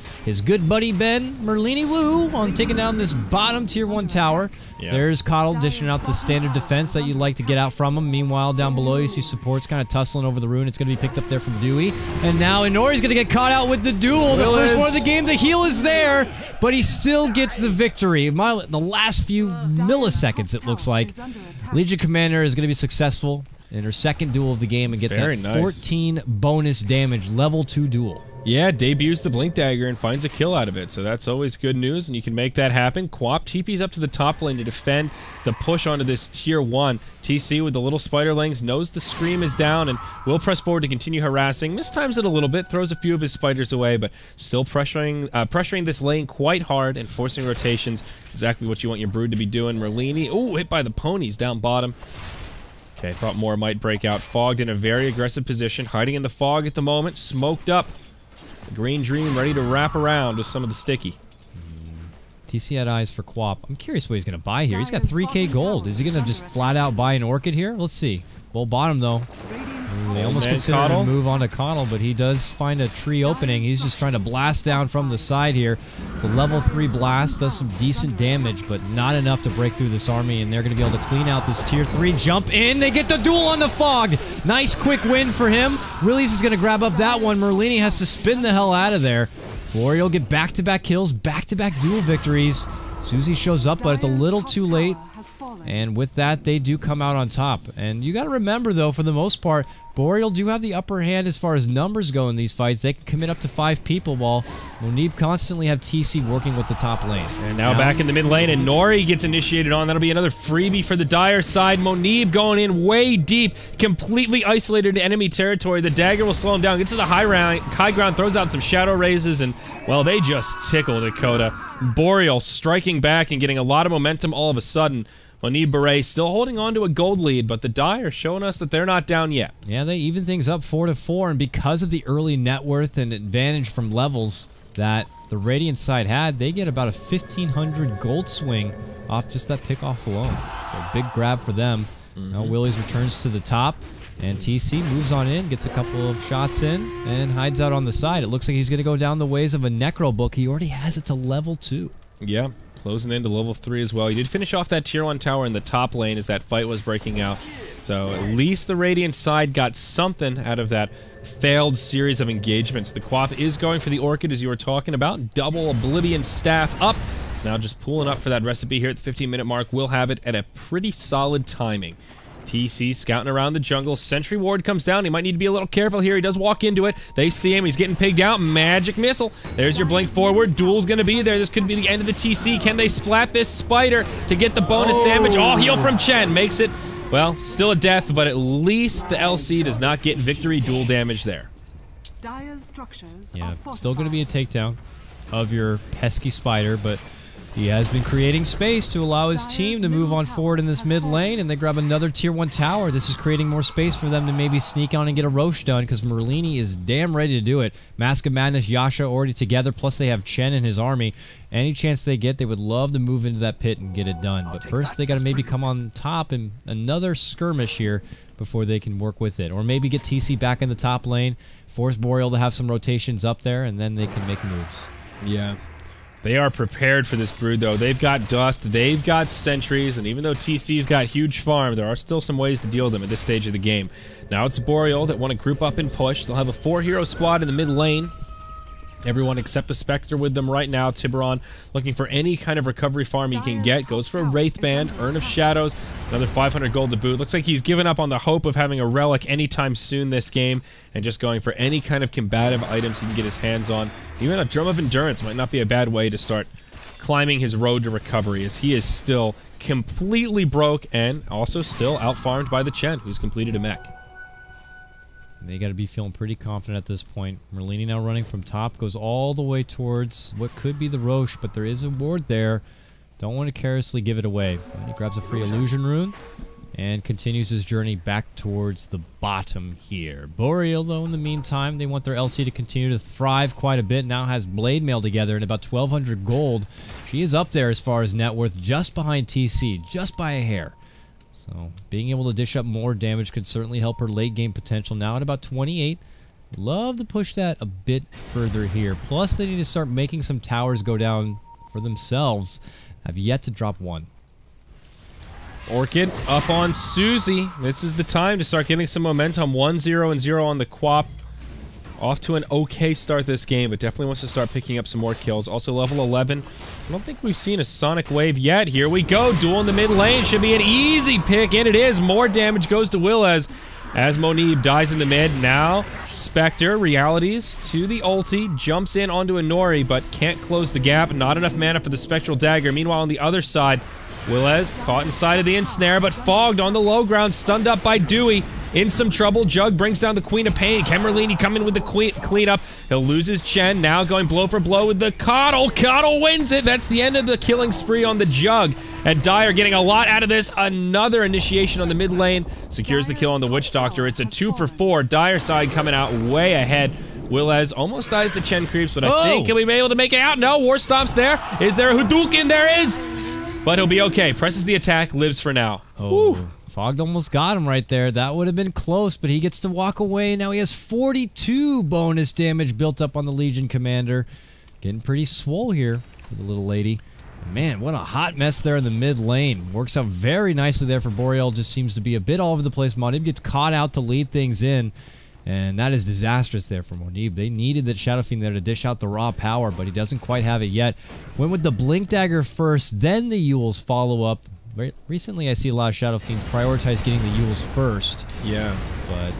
good buddy Ben Merlini Woo on taking down this bottom tier 1 tower. There's KotL dishing out the standard defense that you'd like to get out from him. Meanwhile, down below you see supports kind of tussling over the rune. It's going to be picked up there from Dewey. And now Inori's going to get caught out with the duel. The first one of the game. The heal is there, but he still gets the victory. The last few milliseconds, it looks like. Legion Commander is going to be successful in her second duel of the game and get that 14 bonus damage, level 2 duel. Yeah, debuts the Blink Dagger and finds a kill out of it, so that's always good news, and you can make that happen. Quap TP's up to the top lane to defend the push onto this tier 1. TC with the little spiderlings knows the scream is down and will press forward to continue harassing. Mistimes it a little bit, throws a few of his spiders away, but still pressuring this lane quite hard and forcing rotations. Exactly what you want your Brood to be doing. Merlini, ooh, hit by the ponies down bottom. Okay, thought more might break out. Fogged in a very aggressive position, hiding in the fog at the moment, smoked up. The Green Dream ready to wrap around with some of the sticky. TC had eyes for Quap. I'm curious what he's going to buy here. He's got 3k gold. Is he going to just flat out buy an Orchid here? Let's see. Well, bottom though. They almost considered a move on to KotL, but he does find a tree opening. He's just trying to blast down from the side here. It's a level 3 blast, does some decent damage, but not enough to break through this army, and they're going to be able to clean out this tier 3. Jump in, they get the duel on the Fog. Nice quick win for him. Willies is going to grab up that one. Merlini has to spin the hell out of there. Boreal get back-to-back kills, back-to-back duel victories. Susie shows up, but it's a little too late. And with that, they do come out on top. And you got to remember, though, for the most part, Boreal do have the upper hand as far as numbers go in these fights. They can commit up to 5 people, while Monib constantly have TC working with the top lane. And now back in the mid lane, and Nori gets initiated on. That'll be another freebie for the Dire side. Monib going in way deep, completely isolated to enemy territory. The dagger will slow him down. Gets to the high ground, throws out some shadow raises, and, well, they just tickle Dakota. Boreal striking back and getting a lot of momentum all of a sudden. Monib Baray still holding on to a gold lead, but the Dire showing us that they're not down yet. Yeah, they even things up 4-4, and because of the early net worth and advantage from levels that the Radiant side had, they get about a 1,500 gold swing off just that pickoff alone. So big grab for them. Now Willies returns to the top, and TC moves on in, gets a couple of shots in, and hides out on the side. It looks like he's going to go down the ways of a Necro book. He already has it to level 2. Yeah. Closing into level 3 as well. He did finish off that tier 1 tower in the top lane as that fight was breaking out. So at least the Radiant side got something out of that failed series of engagements. The Quap is going for the Orchid, as you were talking about. Double Oblivion Staff up. Now just pulling up for that recipe here at the 15-minute mark. We'll have it at a pretty solid timing. TC scouting around the jungle. Sentry Ward comes down. He might need to be a little careful here. He does walk into it. They see him. He's getting pigged out. Magic Missile. There's your blink forward. Duel's going to be there. This could be the end of the TC. Can they splat this spider to get the bonus damage? Oh, heal from Chen. Makes it, well, still a death, but at least the LC does not get victory duel damage there. Yeah, still going to be a takedown of your pesky spider, but he has been creating space to allow his team to move on forward in this mid lane, and they grab another tier 1 tower. This is creating more space for them to maybe sneak on and get a Roche done, because Merlini is damn ready to do it. Mask of Madness, Yasha already together, plus they have Chen in his army. Any chance they get, they would love to move into that pit and get it done. But first, they got to maybe come on top in another skirmish here before they can work with it. Or maybe get TC back in the top lane, force Boreal to have some rotations up there, and then they can make moves. Yeah. They are prepared for this Brood, though. They've got Dust, they've got Sentries, and even though TC's got huge farm, there are still some ways to deal with them at this stage of the game. Now it's Boreal that want to group up and push. They'll have a 4-hero squad in the mid lane. Everyone except the Spectre with them right now. Tiburon looking for any kind of recovery farm he can get. Goes for a Wraith Band, Urn of Shadows, another 500 gold to boot. Looks like he's given up on the hope of having a relic anytime soon this game, and just going for any kind of combative items he can get his hands on. Even a Drum of Endurance might not be a bad way to start climbing his road to recovery, as he is still completely broke and also still out-farmed by the Chen, who's completed a mech. They got to be feeling pretty confident at this point. Merlini now running from top, goes all the way towards what could be the Roche, but there is a ward there. Don't want to carelessly give it away. And he grabs a free illusion rune and continues his journey back towards the bottom here. Boreal, though, in the meantime, they want their LC to continue to thrive quite a bit. Now has Blade Mail together and about 1,200 gold. She is up there as far as net worth, just behind TC, just by a hair. So being able to dish up more damage could certainly help her late game potential. Now at about 28. Love to push that a bit further here. Plus, they need to start making some towers go down for themselves. Have yet to drop one. Orchid up on Susie. This is the time to start getting some momentum. 1-0 and 0 on the Quap. Off to an okay start this game, but definitely wants to start picking up some more kills. Also level 11. I don't think we've seen a Sonic Wave yet. Here we go. Duel in the mid lane. Should be an easy pick, and it is. More damage goes to Willez as Monib dies in the mid. Now, Spectre, Realities to the ulti. Jumps in onto a Nori, but can't close the gap. Not enough mana for the Spectral Dagger. Meanwhile, on the other side, Willez caught inside of the ensnare, but fogged on the low ground, stunned up by Dewey. In some trouble, Jug brings down the Queen of Pain. Kemerlini coming with the cleanup. He'll lose his Chen, now going blow for blow with the KotL. KotL wins it! That's the end of the killing spree on the Jug. And Dire getting a lot out of this. Another initiation on the mid lane. Secures the kill on the Witch Doctor. It's a 2 for 4. Dire side coming out way ahead. Willez almost dies to Chen creeps, but I think he'll be able to make it out. No, War Stomp's there. Is there a Hadouken? There is! But he'll be okay. Presses the attack, lives for now. Woo. Fogged almost got him right there. That would have been close, but he gets to walk away. Now he has 42 bonus damage built up on the Legion Commander. Getting pretty swole here for the little lady. Man, what a hot mess there in the mid lane. Works out very nicely there for Boreal. Just seems to be a bit all over the place. Monib gets caught out to lead things in. And that is disastrous there for Monib. They needed that Shadow Fiend there to dish out the raw power, but he doesn't quite have it yet. Went with the Blink Dagger first, then the Euls follow up. Recently, I see a lot of Shadow Fiends prioritize getting the Euls first. Yeah. But...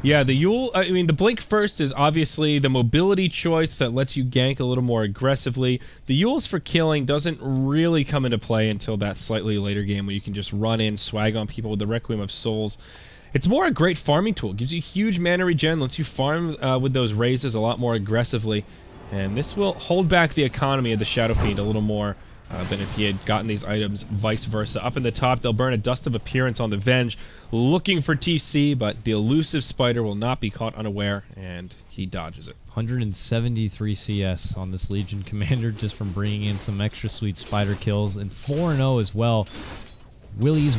yeah, the Eul, I mean, the Blink first is obviously the mobility choice that lets you gank a little more aggressively. The Euls for killing doesn't really come into play until that slightly later game where you can just run in, swag on people with the Requiem of Souls. It's more a great farming tool. It gives you huge mana regen, lets you farm with those raises a lot more aggressively. And this will hold back the economy of the Shadow Fiend a little more than if he had gotten these items vice versa. Up in the top, they'll burn a Dust of Appearance on the Venge, looking for TC, but the elusive Spider will not be caught unaware, and he dodges it. 173 CS on this Legion Commander just from bringing in some extra sweet Spider kills, and 4-0 as well. Willies,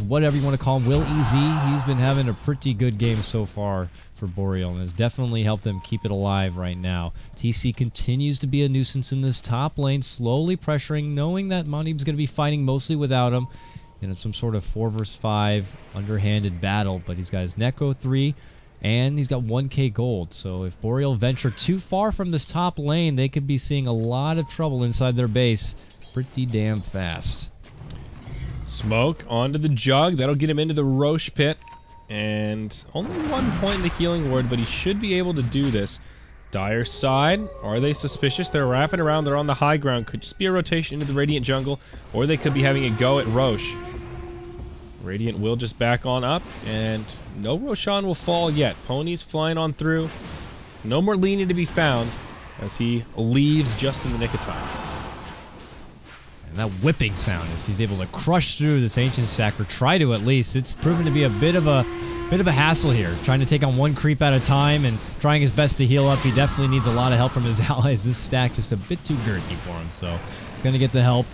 whatever you want to call him, Will EZ, he's been having a pretty good game so far for Boreal and has definitely helped them keep it alive right now. TC continues to be a nuisance in this top lane, slowly pressuring, knowing that Monib's going to be fighting mostly without him in some sort of 4 vs 5 underhanded battle, but he's got his Necro 3 and he's got 1k gold, so if Boreal venture too far from this top lane, they could be seeing a lot of trouble inside their base pretty damn fast. Smoke onto the Jug. That'll get him into the Roche pit. And only 1 point in the healing ward, but he should be able to do this. Dire side. Are they suspicious? They're wrapping around. They're on the high ground. Could just be a rotation into the Radiant jungle, or they could be having a go at Roche. Radiant will just back on up, and no Roshan will fall yet. Pony's flying on through. No more leaning to be found as he leaves just in the nick of time. And that whipping sound as he's able to crush through this Ancient Sack, or try to at least. It's proven to be a bit of a hassle here, trying to take on one creep at a time and trying his best to heal up. He definitely needs a lot of help from his allies. This stack just a bit too girthy for him, so he's going to get the help.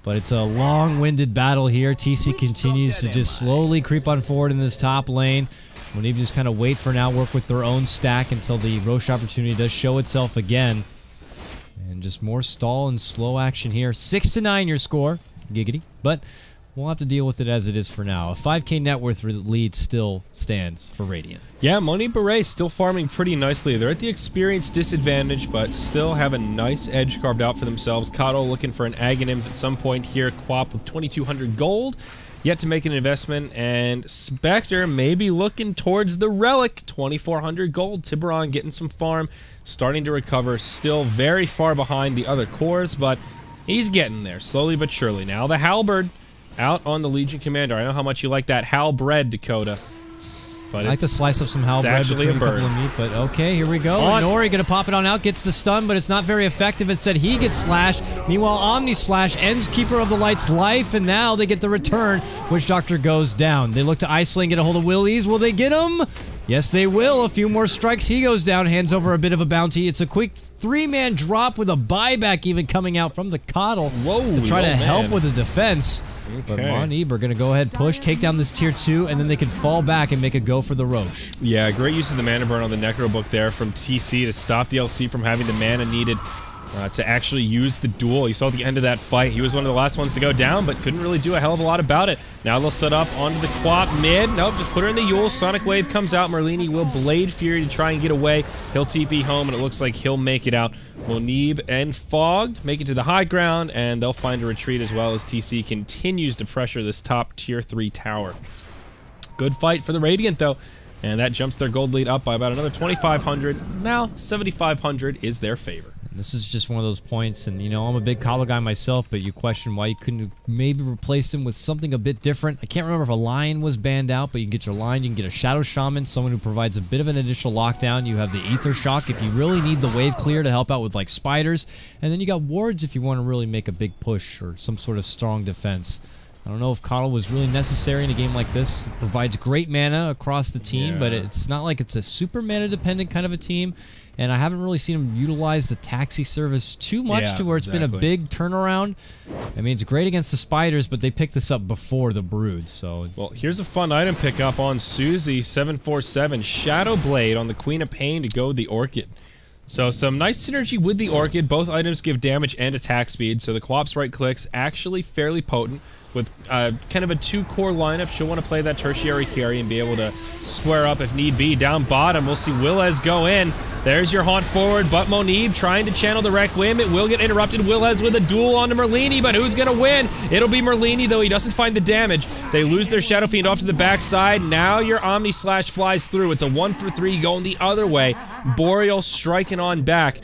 But it's a long-winded battle here. TC continues to just slowly creep on forward in this top lane. Monib just kind of wait for now, work with their own stack until the Roche opportunity does show itself again. And just more stall and slow action here. 6-9 your score. Giggity. But we'll have to deal with it as it is for now. A 5k net worth lead still stands for Radiant. Yeah, Monib Baray still farming pretty nicely. They're at the experience disadvantage, but still have a nice edge carved out for themselves. KotL looking for an Aghanims at some point here. Quap with 2,200 gold. Yet to make an investment. And Spectre maybe looking towards the Relic. 2,400 gold. Tiburon getting some farm. Starting to recover, still very far behind the other cores, but He's getting there, slowly but surely. Now the halberd out on the Legion Commander. I know how much you like that halberd, Dakota. But I like to slice up some halberd between a couple of meat, but okay, here we go. Nori gonna pop it on out, gets the stun, but it's not very effective. Instead, he gets slashed. Meanwhile, Omni Slash ends Keeper of the Light's life, and now they get the return. Witch Doctor goes down. They look to isolate and get a hold of Willies. Will they get him? Yes, they will. A few more strikes. He goes down, hands over a bit of a bounty. It's a quick 3-man drop with a buyback even coming out from the Kotl to try to help with the defense. Okay. But Monib are going to go ahead, push, take down this tier 2, and then they can fall back and make a go for the Roche. Yeah, great use of the mana burn on the Necro Book there from TC to stop the LC from having the mana needed to actually use the duel. You saw the end of that fight. He was one of the last ones to go down, but couldn't really do a hell of a lot about it. Now they'll set up onto the Quap mid. Nope, just put her in the Yule. Sonic Wave comes out. Merlini will Blade Fury to try and get away. He'll TP home, and it looks like he'll make it out. Monib and Fogged make it to the high ground, and they'll find a retreat as well as TC continues to pressure this top tier 3 tower. Good fight for the Radiant, though, and that jumps their gold lead up by about another 2,500. Now 7,500 is their favor. This is just one of those points, and you know, I'm a big KotLGuy myself, but you question why you couldn't have maybe replaced him with something a bit different. I can't remember if a Lion was banned out, but you can get your Lion, you can get a Shadow Shaman, someone who provides a bit of an additional lockdown. You have the Aether Shock if you really need the wave clear to help out with like spiders, and then you got wards if you want to really make a big push or some sort of strong defense. I don't know if Kotl was really necessary in a game like this. It provides great mana across the team, but it's not like it's a super mana dependent kind of a team. And I haven't really seen him utilize the taxi service too much to where it's been a big turnaround. I mean, it's great against the spiders, but they picked this up before the brood, so... Well, here's a fun item pickup on Susie, 747. Shadow Blade on the Queen of Pain to go with the Orchid. So some nice synergy with the Orchid. Both items give damage and attack speed, so the Quap's right click's actually fairly potent. With kind of a 2-core lineup, she'll want to play that tertiary carry and be able to square up if need be. Down bottom, we'll see Willez go in. There's your haunt forward, but Monib trying to channel the Requiem. It will get interrupted. Willez with a duel onto Merlini, but who's going to win? It'll be Merlini, though he doesn't find the damage. They lose their Shadow Fiend off to the backside. Now your Omni Slash flies through. It's a 1-for-3 going the other way. Boreal striking on back.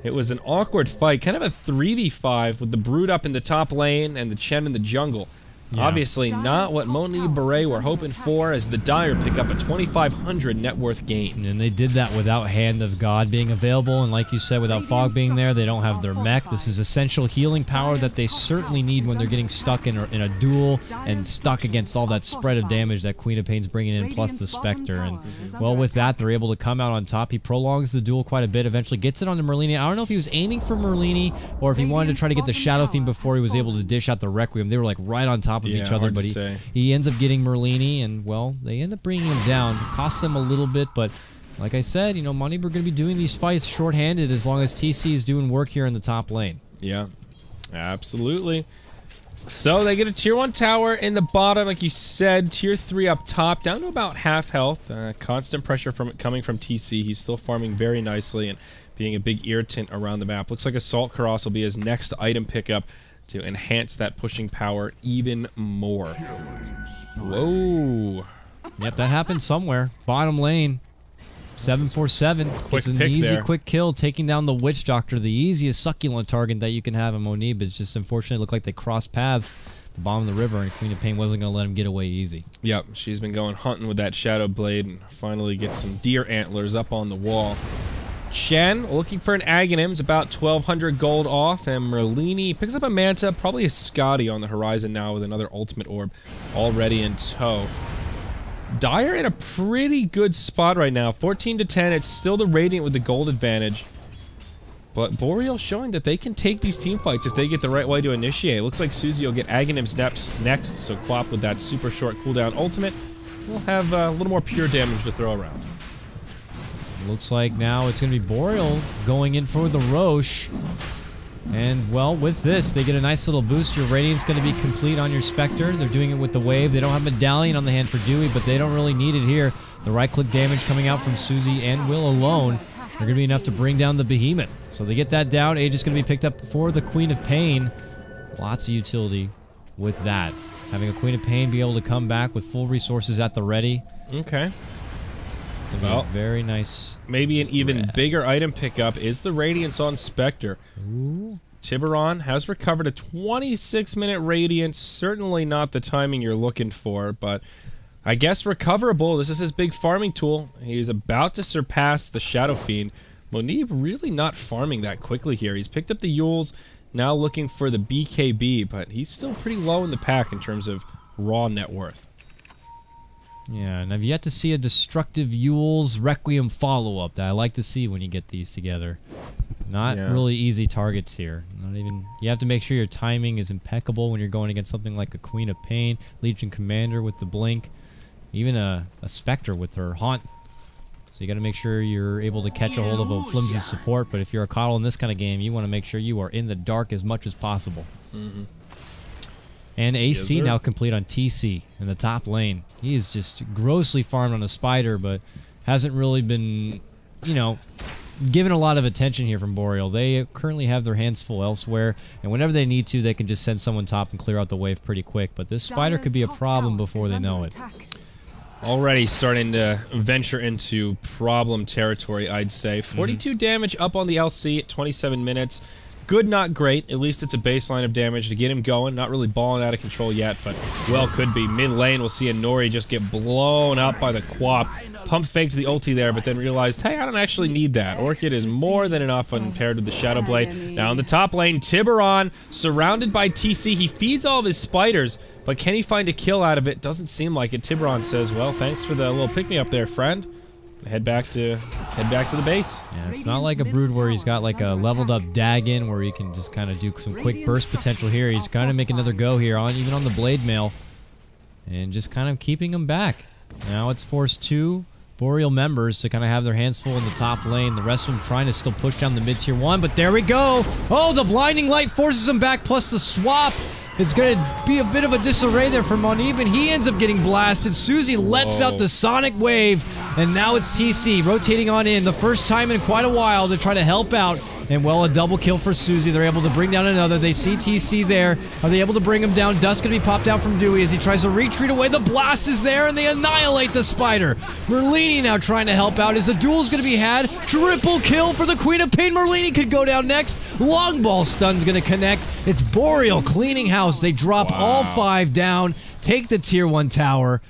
It was an awkward fight, kind of a 3v5 with the Brood up in the top lane and the Chen in the jungle. Yeah. Obviously not what Monib Baray were hoping for, as the Dire pick up a 2,500 net worth gain. And they did that without Hand of God being available, and like you said, without Fog being there, they don't have their mech. This is essential healing power that they certainly need when they're getting stuck in a duel and stuck against all that spread of damage that Queen of Pain's bringing in, plus the Spectre. And, well, with that, they're able to come out on top. He prolongs the duel quite a bit, eventually gets it onto Merlini. I don't know if he was aiming for Merlini or if he wanted to try to get the Shadow Fiend before he was able to dish out the Requiem. They were, like, right on top of each other, but he ends up getting Merlini, and, well, they end up bringing him down. It costs them a little bit, but like I said, you know, Monib are going to be doing these fights short-handed as long as TC is doing work here in the top lane. Yeah, absolutely. So they get a tier 1 tower in the bottom, like you said, tier 3 up top, down to about half health. Constant pressure coming from TC. He's still farming very nicely and being a big irritant around the map. Looks like Assault Cross will be his next item pickup to enhance that pushing power even more. Whoa. Yep, that happened somewhere. Bottom lane. 747. Quick an pick easy, there. Quick kill, taking down the Witch Doctor, the easiest succulent target that you can have in Monib. It's just unfortunately looked like they crossed paths at the bottom of the river, and Queen of Pain wasn't going to let him get away easy. Yep, she's been going hunting with that Shadow Blade and finally gets some deer antlers up on the wall. Shen looking for an Aghanim. It's about 1,200 gold off, and Merlini picks up a Manta, probably a Scotty on the horizon now with another Ultimate Orb already in tow. Dire in a pretty good spot right now. 14-10. It's still the Radiant with the gold advantage. But Boreal showing that they can take these team fights if they get the right way to initiate. Looks like Susie will get Aghanim's next, so Quap with that super short cooldown ultimate will have a little more pure damage to throw around. Looks like now it's going to be Boreal going in for the Roche. And, well, with this, they get a nice little boost. Your Radiant's going to be complete on your Spectre. They're doing it with the Wave. They don't have Medallion on the hand for Dewey, but they don't really need it here. The right-click damage coming out from Susie and Will alone are going to be enough to bring down the Behemoth. So they get that down. Age is going to be picked up for the Queen of Pain. Lots of utility with that. Having a Queen of Pain be able to come back with full resources at the ready. Okay. Well, very nice. Maybe an even bigger item pickup is the Radiance on Spectre. Ooh. Tiburon has recovered a 26-minute Radiant. Certainly not the timing you're looking for, but I guess recoverable. This is his big farming tool. He's about to surpass the Shadow Fiend. Monib really not farming that quickly here. He's picked up the Yules, now looking for the BKB, but he's still pretty low in the pack in terms of raw net worth. Yeah, and I've yet to see a destructive Yules Requiem follow-up that I like to see when you get these together. Not really easy targets here. Not even. You have to make sure your timing is impeccable when you're going against something like a Queen of Pain, Legion Commander with the Blink, even a Spectre with her Haunt. So you got to make sure you're able to catch a hold of a flimsy support. But if you're a KotL in this kind of game, you want to make sure you are in the dark as much as possible. And AC now complete on TC in the top lane. He is just grossly farmed on a Spider, but hasn't really been, you know, given a lot of attention here from Boreal. They currently have their hands full elsewhere, and whenever they need to, they can just send someone top and clear out the wave pretty quick. But this Spider could be a problem before they know it. Already starting to venture into problem territory, I'd say. 42 damage up on the LC at 27 minutes. Good, not great. At least it's a baseline of damage to get him going. Not really balling out of control yet, but well could be. Mid lane, we'll see a Nori just get blown up by the Quap. Pump faked the ulti there, but then realized, hey, I don't actually need that. Orchid is more than enough when paired with the Shadow Blade. Now in the top lane, Tiburon, surrounded by TC. He feeds all of his spiders, but can he find a kill out of it? Doesn't seem like it. Tiburon says, well, thanks for the little pick-me-up there, friend. Head back to the base. Yeah, it's not like a Brood where he's got like a leveled up Dagon where he can just kind of do some quick burst potential here. He's kind of making another go here, even on the Blade Mail, and just kind of keeping him back. Now it's forced two Boreal members to kind of have their hands full in the top lane. The rest of them trying to still push down the mid-tier 1, but there we go! Oh, the Blinding Light forces him back, plus the swap! It's going to be a bit of a disarray there for Monib, and he ends up getting blasted. Susie lets out the Sonic Wave, and now it's TC rotating on in. The first time in quite a while to try to help out. And, well, a double kill for Susie. They're able to bring down another. They see TC there. Are they able to bring him down? Dust going to be popped out from Dewey as he tries to retreat away. The blast is there, and they annihilate the Spider. Merlini now trying to help out. Is a duel's going to be had? Triple kill for the Queen of Pain. Merlini could go down next. Long ball stun's going to connect. It's Boreal cleaning house. They drop all 5 down, take the tier 1 tower,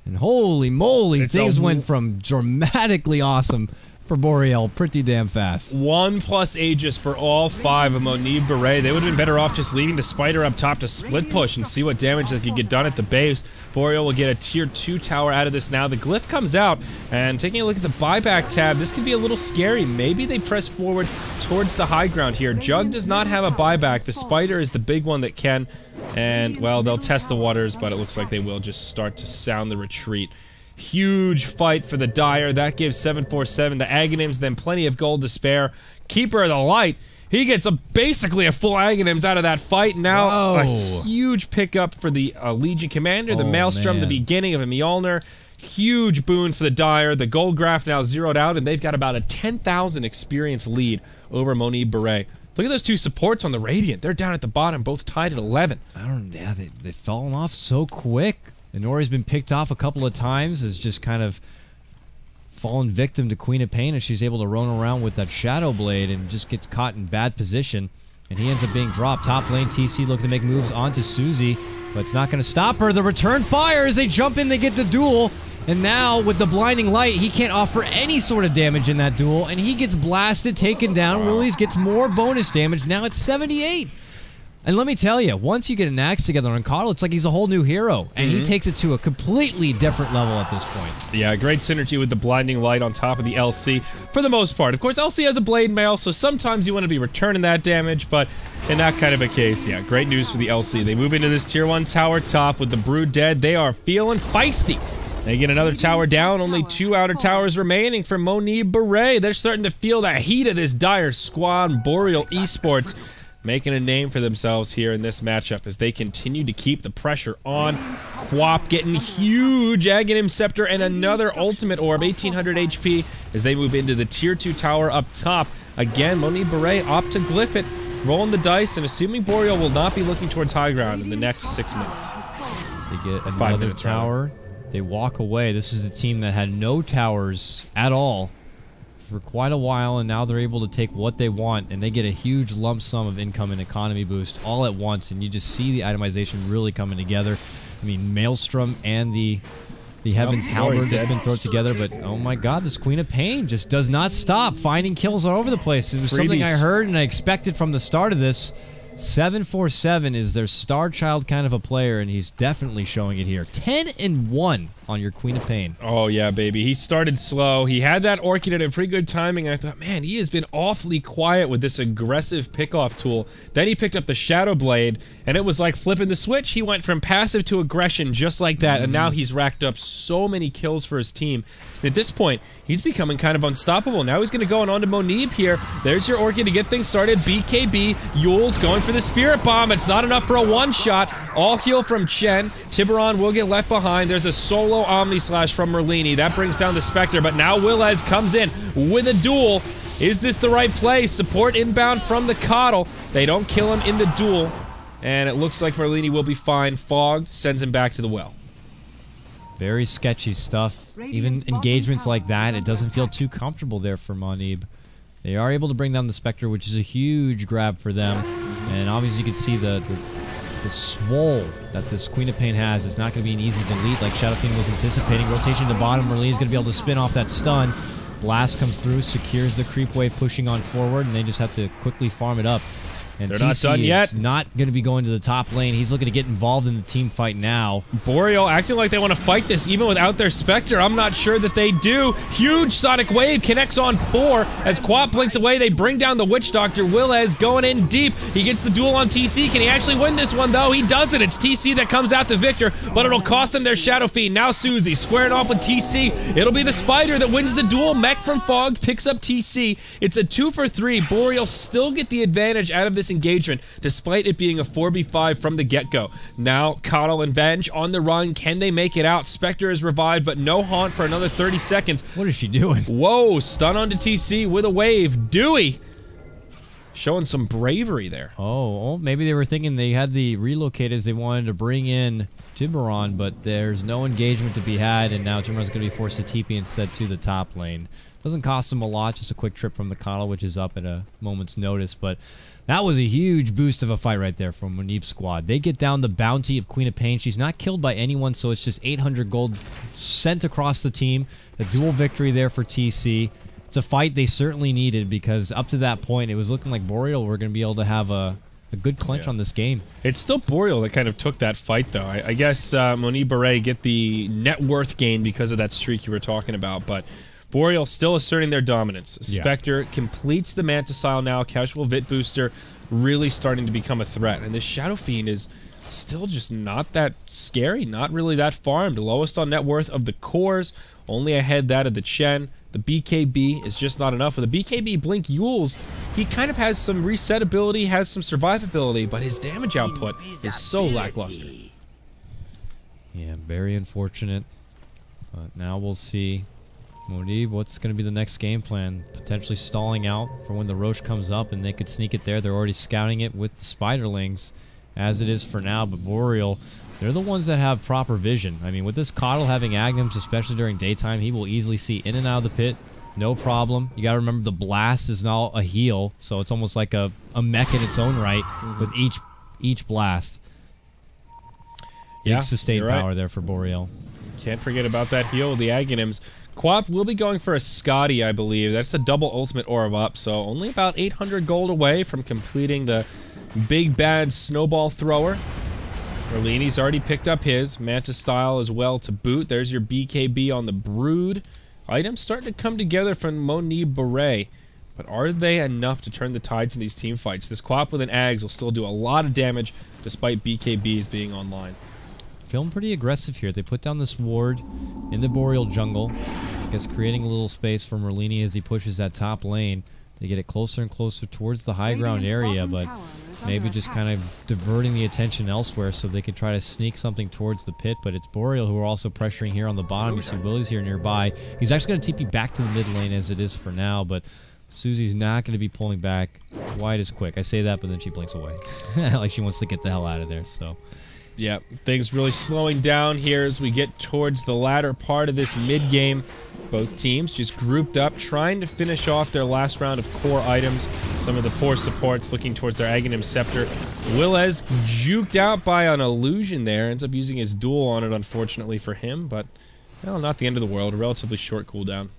and holy moly, things went from dramatically awesome for Boreal pretty damn fast. 1+ Aegis for all 5 of Monib Baray. They would have been better off just leaving the Spider up top to split push and see what damage they could get done at the base. Boreal will get a tier 2 tower out of this now. The glyph comes out, and taking a look at the buyback tab, this could be a little scary. Maybe they press forward towards the high ground here. Jug does not have a buyback. The Spider is the big one that can, and, well, they'll test the waters, but it looks like they will just start to sound the retreat. Huge fight for the Dire. That gives 747 the Aghanims, then plenty of gold to spare. Keeper of the Light, he gets basically a full Aghanims out of that fight. Now a huge pickup for the Legion Commander, the Maelstrom, the beginning of a Mjolnir. Huge boon for the Dire. The gold graph now zeroed out, and they've got about a 10,000 experience lead over Monib Baray. Look at those two supports on the Radiant. They're down at the bottom, both tied at 11. They've fallen off so quick. And Nori's been picked off a couple of times, has just kind of fallen victim to Queen of Pain, and she's able to roam around with that Shadow Blade and just gets caught in bad position. And he ends up being dropped. Top lane, TC looking to make moves onto Susie, but it's not going to stop her. The return fire as they jump in, they get the duel. And now, with the Blinding Light, he can't offer any sort of damage in that duel, and he gets blasted, taken down. Willies gets more bonus damage. Now it's 78. And let me tell you, once you get an axe together on KotL, it's like he's a whole new hero. And he takes it to a completely different level at this point. Yeah, great synergy with the Blinding Light on top of the LC for the most part. Of course, LC has a Blade Mail, so sometimes you want to be returning that damage, but in that kind of a case, yeah, great news for the LC. They move into this tier 1 tower top with the Brood dead. They are feeling feisty. They get another tower down, only 2 outer towers remaining for Monib Baray. They're starting to feel the heat of this Dire squad. Boreal Esports making a name for themselves here in this matchup as they continue to keep the pressure on. Quap getting huge Aghanim Scepter and another Ultimate Orb, 1800 HP, as they move into the tier 2 tower up top. Again, Monib Baray opt to glyph it, rolling the dice, and assuming Boreal will not be looking towards high ground in the next 6 minutes. They get another tower. They walk away. This is the team that had no towers at all for quite a while, and now they're able to take what they want, and they get a huge lump sum of income and economy boost all at once, and you just see the itemization really coming together. I mean, Maelstrom and the Heaven's Halberd that's been thrown together, but oh my god, this Queen of Pain just does not stop finding kills all over the place. It was something I heard and I expected from the start of this. 747 is their star child kind of a player, and he's definitely showing it here. 10-1 on your Queen of Pain. Oh, yeah, baby. He started slow. He had that Orchid at a pretty good timing, and I thought, man, he has been awfully quiet with this aggressive pickoff tool. Then he picked up the Shadow Blade, and it was like flipping the switch. He went from passive to aggression just like that, and now he's racked up so many kills for his team. And at this point, he's becoming kind of unstoppable. Now he's going to go on to Monib here. There's your Orchid to get things started. BKB, Yule's going for the Spirit Bomb. It's not enough for a one-shot. All heal from Chen. Tiburon will get left behind. There's a solo Omni Slash from Merlini. That brings down the Spectre, but now Willez comes in with a duel. Is this the right play? Support inbound from the KotL. They don't kill him in the duel, and it looks like Merlini will be fine. Fog sends him back to the well. Very sketchy stuff. Even engagements like that, it doesn't feel too comfortable there for Monib. They are able to bring down the Spectre, which is a huge grab for them. And obviously you can see the swole that this Queen of Pain has. It's not going to be an easy delete like Shadow Fiend was anticipating. Rotation to bottom, Merlini's going to be able to spin off that stun. Blast comes through, secures the creep wave, pushing on forward, and they just have to quickly farm it up. And they're not done yet. Not going to be going to the top lane. He's looking to get involved in the team fight now. Boreal acting like they want to fight this even without their Spectre. I'm not sure that they do. Huge Sonic Wave connects on 4. As Quap blinks away, they bring down the Witch Doctor. Willez going in deep. He gets the duel on TC. Can he actually win this one, though? He doesn't. It's TC that comes out the victor, but it'll cost him their Shadow Fiend. Now Susie squaring off with TC. It'll be the Spider that wins the duel. Mech from Fog picks up TC. It's a 2 for 3. Boreal still get the advantage out of this engagement, despite it being a 4v5 from the get-go. Now, KotL and Venge on the run. Can they make it out? Spectre is revived, but no haunt for another 30 seconds. What is she doing? Whoa, stun onto TC with a wave. Dewey showing some bravery there. Oh, maybe they were thinking they had the relocators. They wanted to bring in Tiburon, but there's no engagement to be had, and now Tiburon's going to be forced to TP instead to the top lane. Doesn't cost them a lot, just a quick trip from the KotL, which is up at a moment's notice, but that was a huge boost of a fight right there from Monib's squad. They get down the bounty of Queen of Pain. She's not killed by anyone, so it's just 800 gold sent across the team. A dual victory there for TC. It's a fight they certainly needed, because up to that point, it was looking like Boreal were going to be able to have a good clinch on this game. It's still Boreal that kind of took that fight, though. I guess Monib Baray get the net worth gain because of that streak you were talking about, but Boreal still asserting their dominance. Spectre completes the Manta Style now. Casual Vit Booster really starting to become a threat. And this Shadow Fiend is still just not that scary, not really that farmed. Lowest on net worth of the cores, only ahead that of the Chen. The BKB is just not enough. With the BKB Blink Yules, he kind of has some reset ability, has some survivability, but his damage output is so lackluster. Yeah, very unfortunate. But now we'll see. Monib, what's going to be the next game plan? Potentially stalling out for when the Roche comes up, and they could sneak it there. They're already scouting it with the Spiderlings, as it is for now. But Boreal, they're the ones that have proper vision. I mean, with this KotL having Aghanim's, especially during daytime, he will easily see in and out of the pit. No problem. You got to remember the blast is now a heal, so it's almost like a mech in its own right with each blast. Big sustained power there for Boreal. Can't forget about that heal with the Aghanims. Quap will be going for a Scotty, I believe. That's the double ultimate orb up, so only about 800 gold away from completing the big bad snowball thrower. Merlini's already picked up his. Manta Style as well to boot. There's your BKB on the Brood. Items starting to come together from Monib Baray, but are they enough to turn the tides in these team fights? This Quap with an Ags will still do a lot of damage despite BKBs being online. Feeling pretty aggressive here. They put down this ward in the Boreal jungle. I guess creating a little space for Merlini as he pushes that top lane. They get it closer and closer towards the high ground area, but maybe just kind of diverting the attention elsewhere so they can try to sneak something towards the pit. But it's Boreal who are also pressuring here on the bottom. You see Willie's here nearby. He's actually going to TP back to the mid lane as it is for now, but Susie's not going to be pulling back quite as quick. I say that, but then she blinks away. Like she wants to get the hell out of there, so... Yeah, things really slowing down here as we get towards the latter part of this mid-game. Both teams just grouped up, trying to finish off their last round of core items. Some of the poor supports looking towards their Aghanim Scepter. Willez juked out by an illusion there. Ends up using his duel on it, unfortunately for him. But, well, not the end of the world. A relatively short cooldown.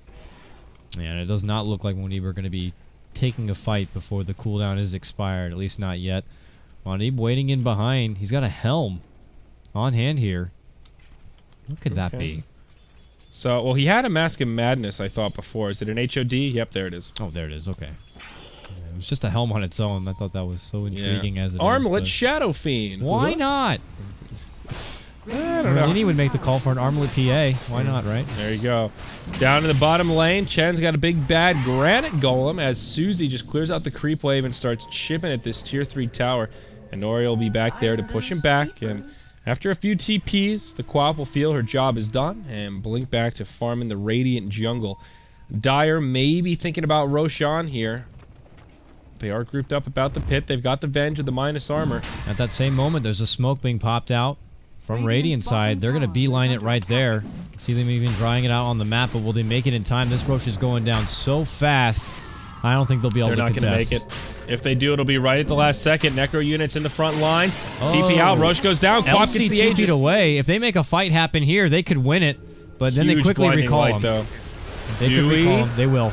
Yeah, and it does not look like Monib are going to be taking a fight before the cooldown is expired. At least not yet. Monib waiting in behind. He's got a helm on hand here. What could that be? So, well, he had a Mask of Madness, I thought, before. Is it an HOD? Yep, there it is. Oh, there it is. Okay. It was just a helm on its own. I thought that was so intriguing as it Armlet is. Shadow Fiend. Why not? I don't know. Merlini would make the call for an Armlet PA. Why not, right? There you go. Down in the bottom lane, Chen's got a big bad Granite Golem as Susie just clears out the creep wave and starts chipping at this tier 3 tower. And Nori will be back there to push him back, and after a few TPs, the Quap will feel her job is done and blink back to farming the Radiant jungle. Dire may be thinking about Roshan here. They are grouped up about the pit. They've got the Venge with the minus armor. At that same moment, there's a smoke being popped out from Radiant side. They're going to beeline it right there. See them even drying it out on the map, but will they make it in time? This Rosh is going down so fast, I don't think they'll be able to contest. They're not going to make it. If they do, it'll be right at the last second. Necro units in the front lines. TP out. Rosh goes down. Quap gets the Aegis. Away. If they make a fight happen here, they could win it. But then they quickly recall him. Though. They could recall him. They will.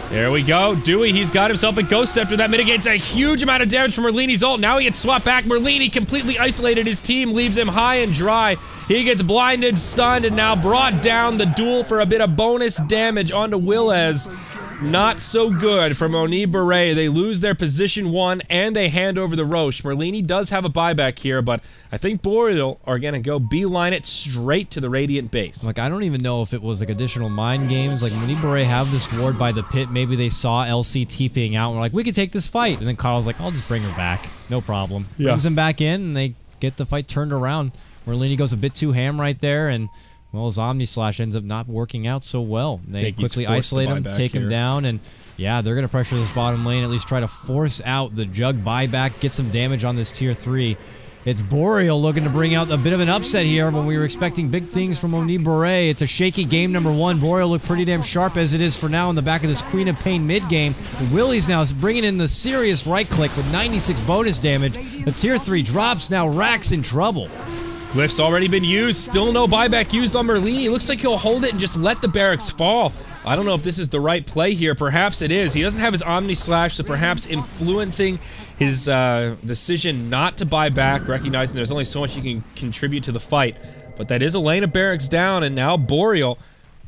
There we go. Dewey, he's got himself a Ghost Scepter. That mitigates a huge amount of damage from Merlini's ult. Now he gets swapped back. Merlini completely isolated his team, leaves him high and dry. He gets blinded, stunned, and now brought down. The duel for a bit of bonus damage onto Willez. Not so good for Monib Baray. They lose their position 1 and they hand over the Rosh. Merlini does have a buyback here, but I think Boreal are going to go beeline it straight to the Radiant base. Like, I don't even know if it was like additional mind games. Like, Monib Baray have this ward by the pit. Maybe they saw LC TPing out and were like, we could take this fight. And then Carl's like, I'll just bring her back. No problem. Yeah. Brings him back in and they get the fight turned around. Merlini goes a bit too ham right there, and well, his Omni Slash ends up not working out so well. They quickly isolate him, take him down, and yeah, they're going to pressure this bottom lane, at least try to force out the Jug buyback, get some damage on this tier 3. It's Boreal looking to bring out a bit of an upset here when we were expecting big things from Monib Baray. It's a shaky game number 1. Boreal looked pretty damn sharp as it is for now in the back of this Queen of Pain mid game. Willie's now bringing in the serious right click with 96 bonus damage. The tier 3 drops now. Rack's in trouble. Glyph's already been used. Still no buyback used on Merlini. Looks like he'll hold it and just let the barracks fall. I don't know if this is the right play here. Perhaps it is. He doesn't have his Omni Slash, so perhaps influencing his decision not to buy back, recognizing there's only so much you can contribute to the fight. But that is a lane of barracks down, and now Boreal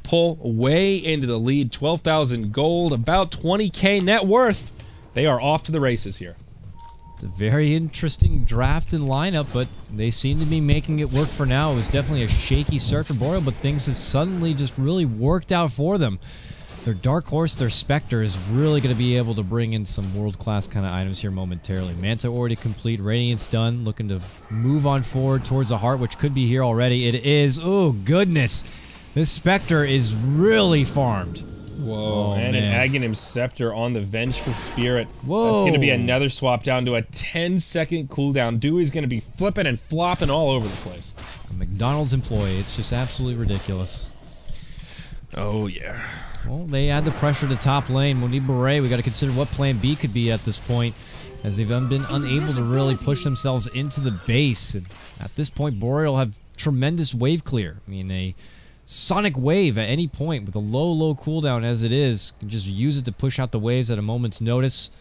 pull way into the lead. 12,000 gold, about 20k net worth. They are off to the races here. It's a very interesting draft and lineup, but they seem to be making it work for now. It was definitely a shaky start for Boreal, but things have suddenly just really worked out for them. Their Dark Horse, their Spectre, is really going to be able to bring in some world-class kind of items here momentarily. Manta already complete, Radiant's done, looking to move on forward towards the Heart, which could be here already. It is. Oh, goodness. This Spectre is really farmed. Whoa, and an Aghanim Scepter on the Vengeful Spirit. Whoa. That's going to be another swap down to a 10-second cooldown. Dewey's going to be flipping and flopping all over the place. A McDonald's employee. It's just absolutely ridiculous. Oh, yeah. Well, they add the pressure to top lane. Monib Baray, we got to consider what plan B could be at this point, as they've been unable to really push themselves into the base. And at this point, Boreal have tremendous wave clear. I mean, a Sonic Wave at any point with a low cooldown as it is. You can just use it to push out the waves at a moment's notice.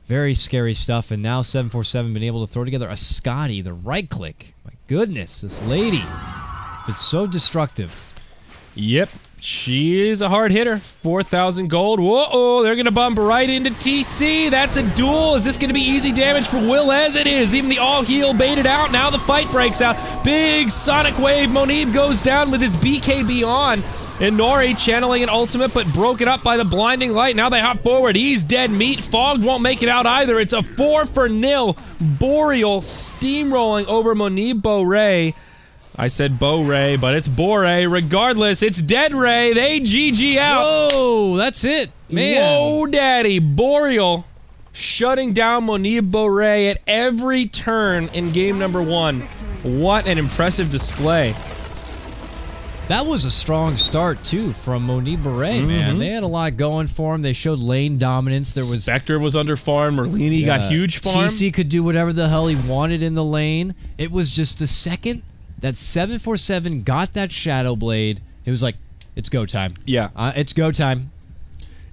Very scary stuff. And now 747 been able to throw together a Scotty, the right click. My goodness, this lady. It's so destructive. Yep. She is a hard hitter. 4,000 gold. Whoa, they're going to bump right into TC. That's a duel. Is this going to be easy damage for Willez? It is. Even the all-heal baited out. Now the fight breaks out. Big Sonic Wave. Monib goes down with his BKB on. And Nori channeling an ultimate, but broken up by the blinding light. Now they hop forward. He's dead meat. Fogged won't make it out either. It's a 4-0. Boreal steamrolling over Monib Baray. I said Bo-Ray, but it's Bore. Regardless, it's Dead Ray. They GG out. Whoa, that's it. Man. Whoa, daddy. Boreal shutting down Monib Baray at every turn in game number 1. What an impressive display. That was a strong start, too, from Monib Baray, man. They had a lot going for them. They showed lane dominance. There was Spectre was under farm. Merlini got huge farm. TC could do whatever the hell he wanted in the lane. It was just the second that 747 got that Shadow Blade, it was like, it's go time. Yeah. It's go time.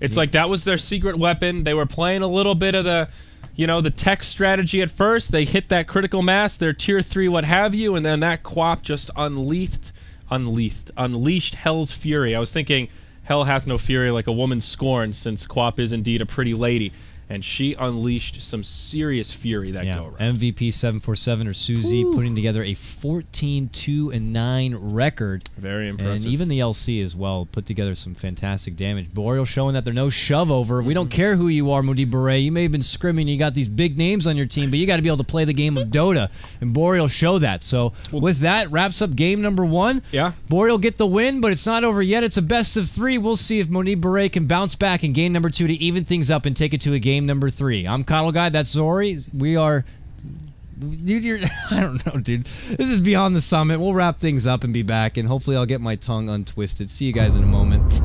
It's like that was their secret weapon. They were playing a little bit of the, you know, the tech strategy at first. They hit that critical mass, their tier 3, what have you, and then that Quap just unleashed Hell's fury. I was thinking, Hell hath no fury like a woman scorned, since Quap is indeed a pretty lady. And she unleashed some serious fury that go around. MVP 747 or Suzy putting together a 14-2-9 record. Very impressive. And even the LC as well put together some fantastic damage. Boreal showing that they're no shove over. We don't care who you are, Monib Baray. You may have been scrimming, you got these big names on your team, but you got to be able to play the game of Dota. And Boreal show that. So with that, wraps up game number 1. Yeah. Boreal get the win, but it's not over yet. It's a best of 3. We'll see if Monib Baray can bounce back in game number 2 to even things up and take it to a game number 3. I'm KotLGuy. That's Zyori. We are... Dude, I don't know, dude. This is Beyond the Summit. We'll wrap things up and be back, and hopefully I'll get my tongue untwisted. See you guys in a moment.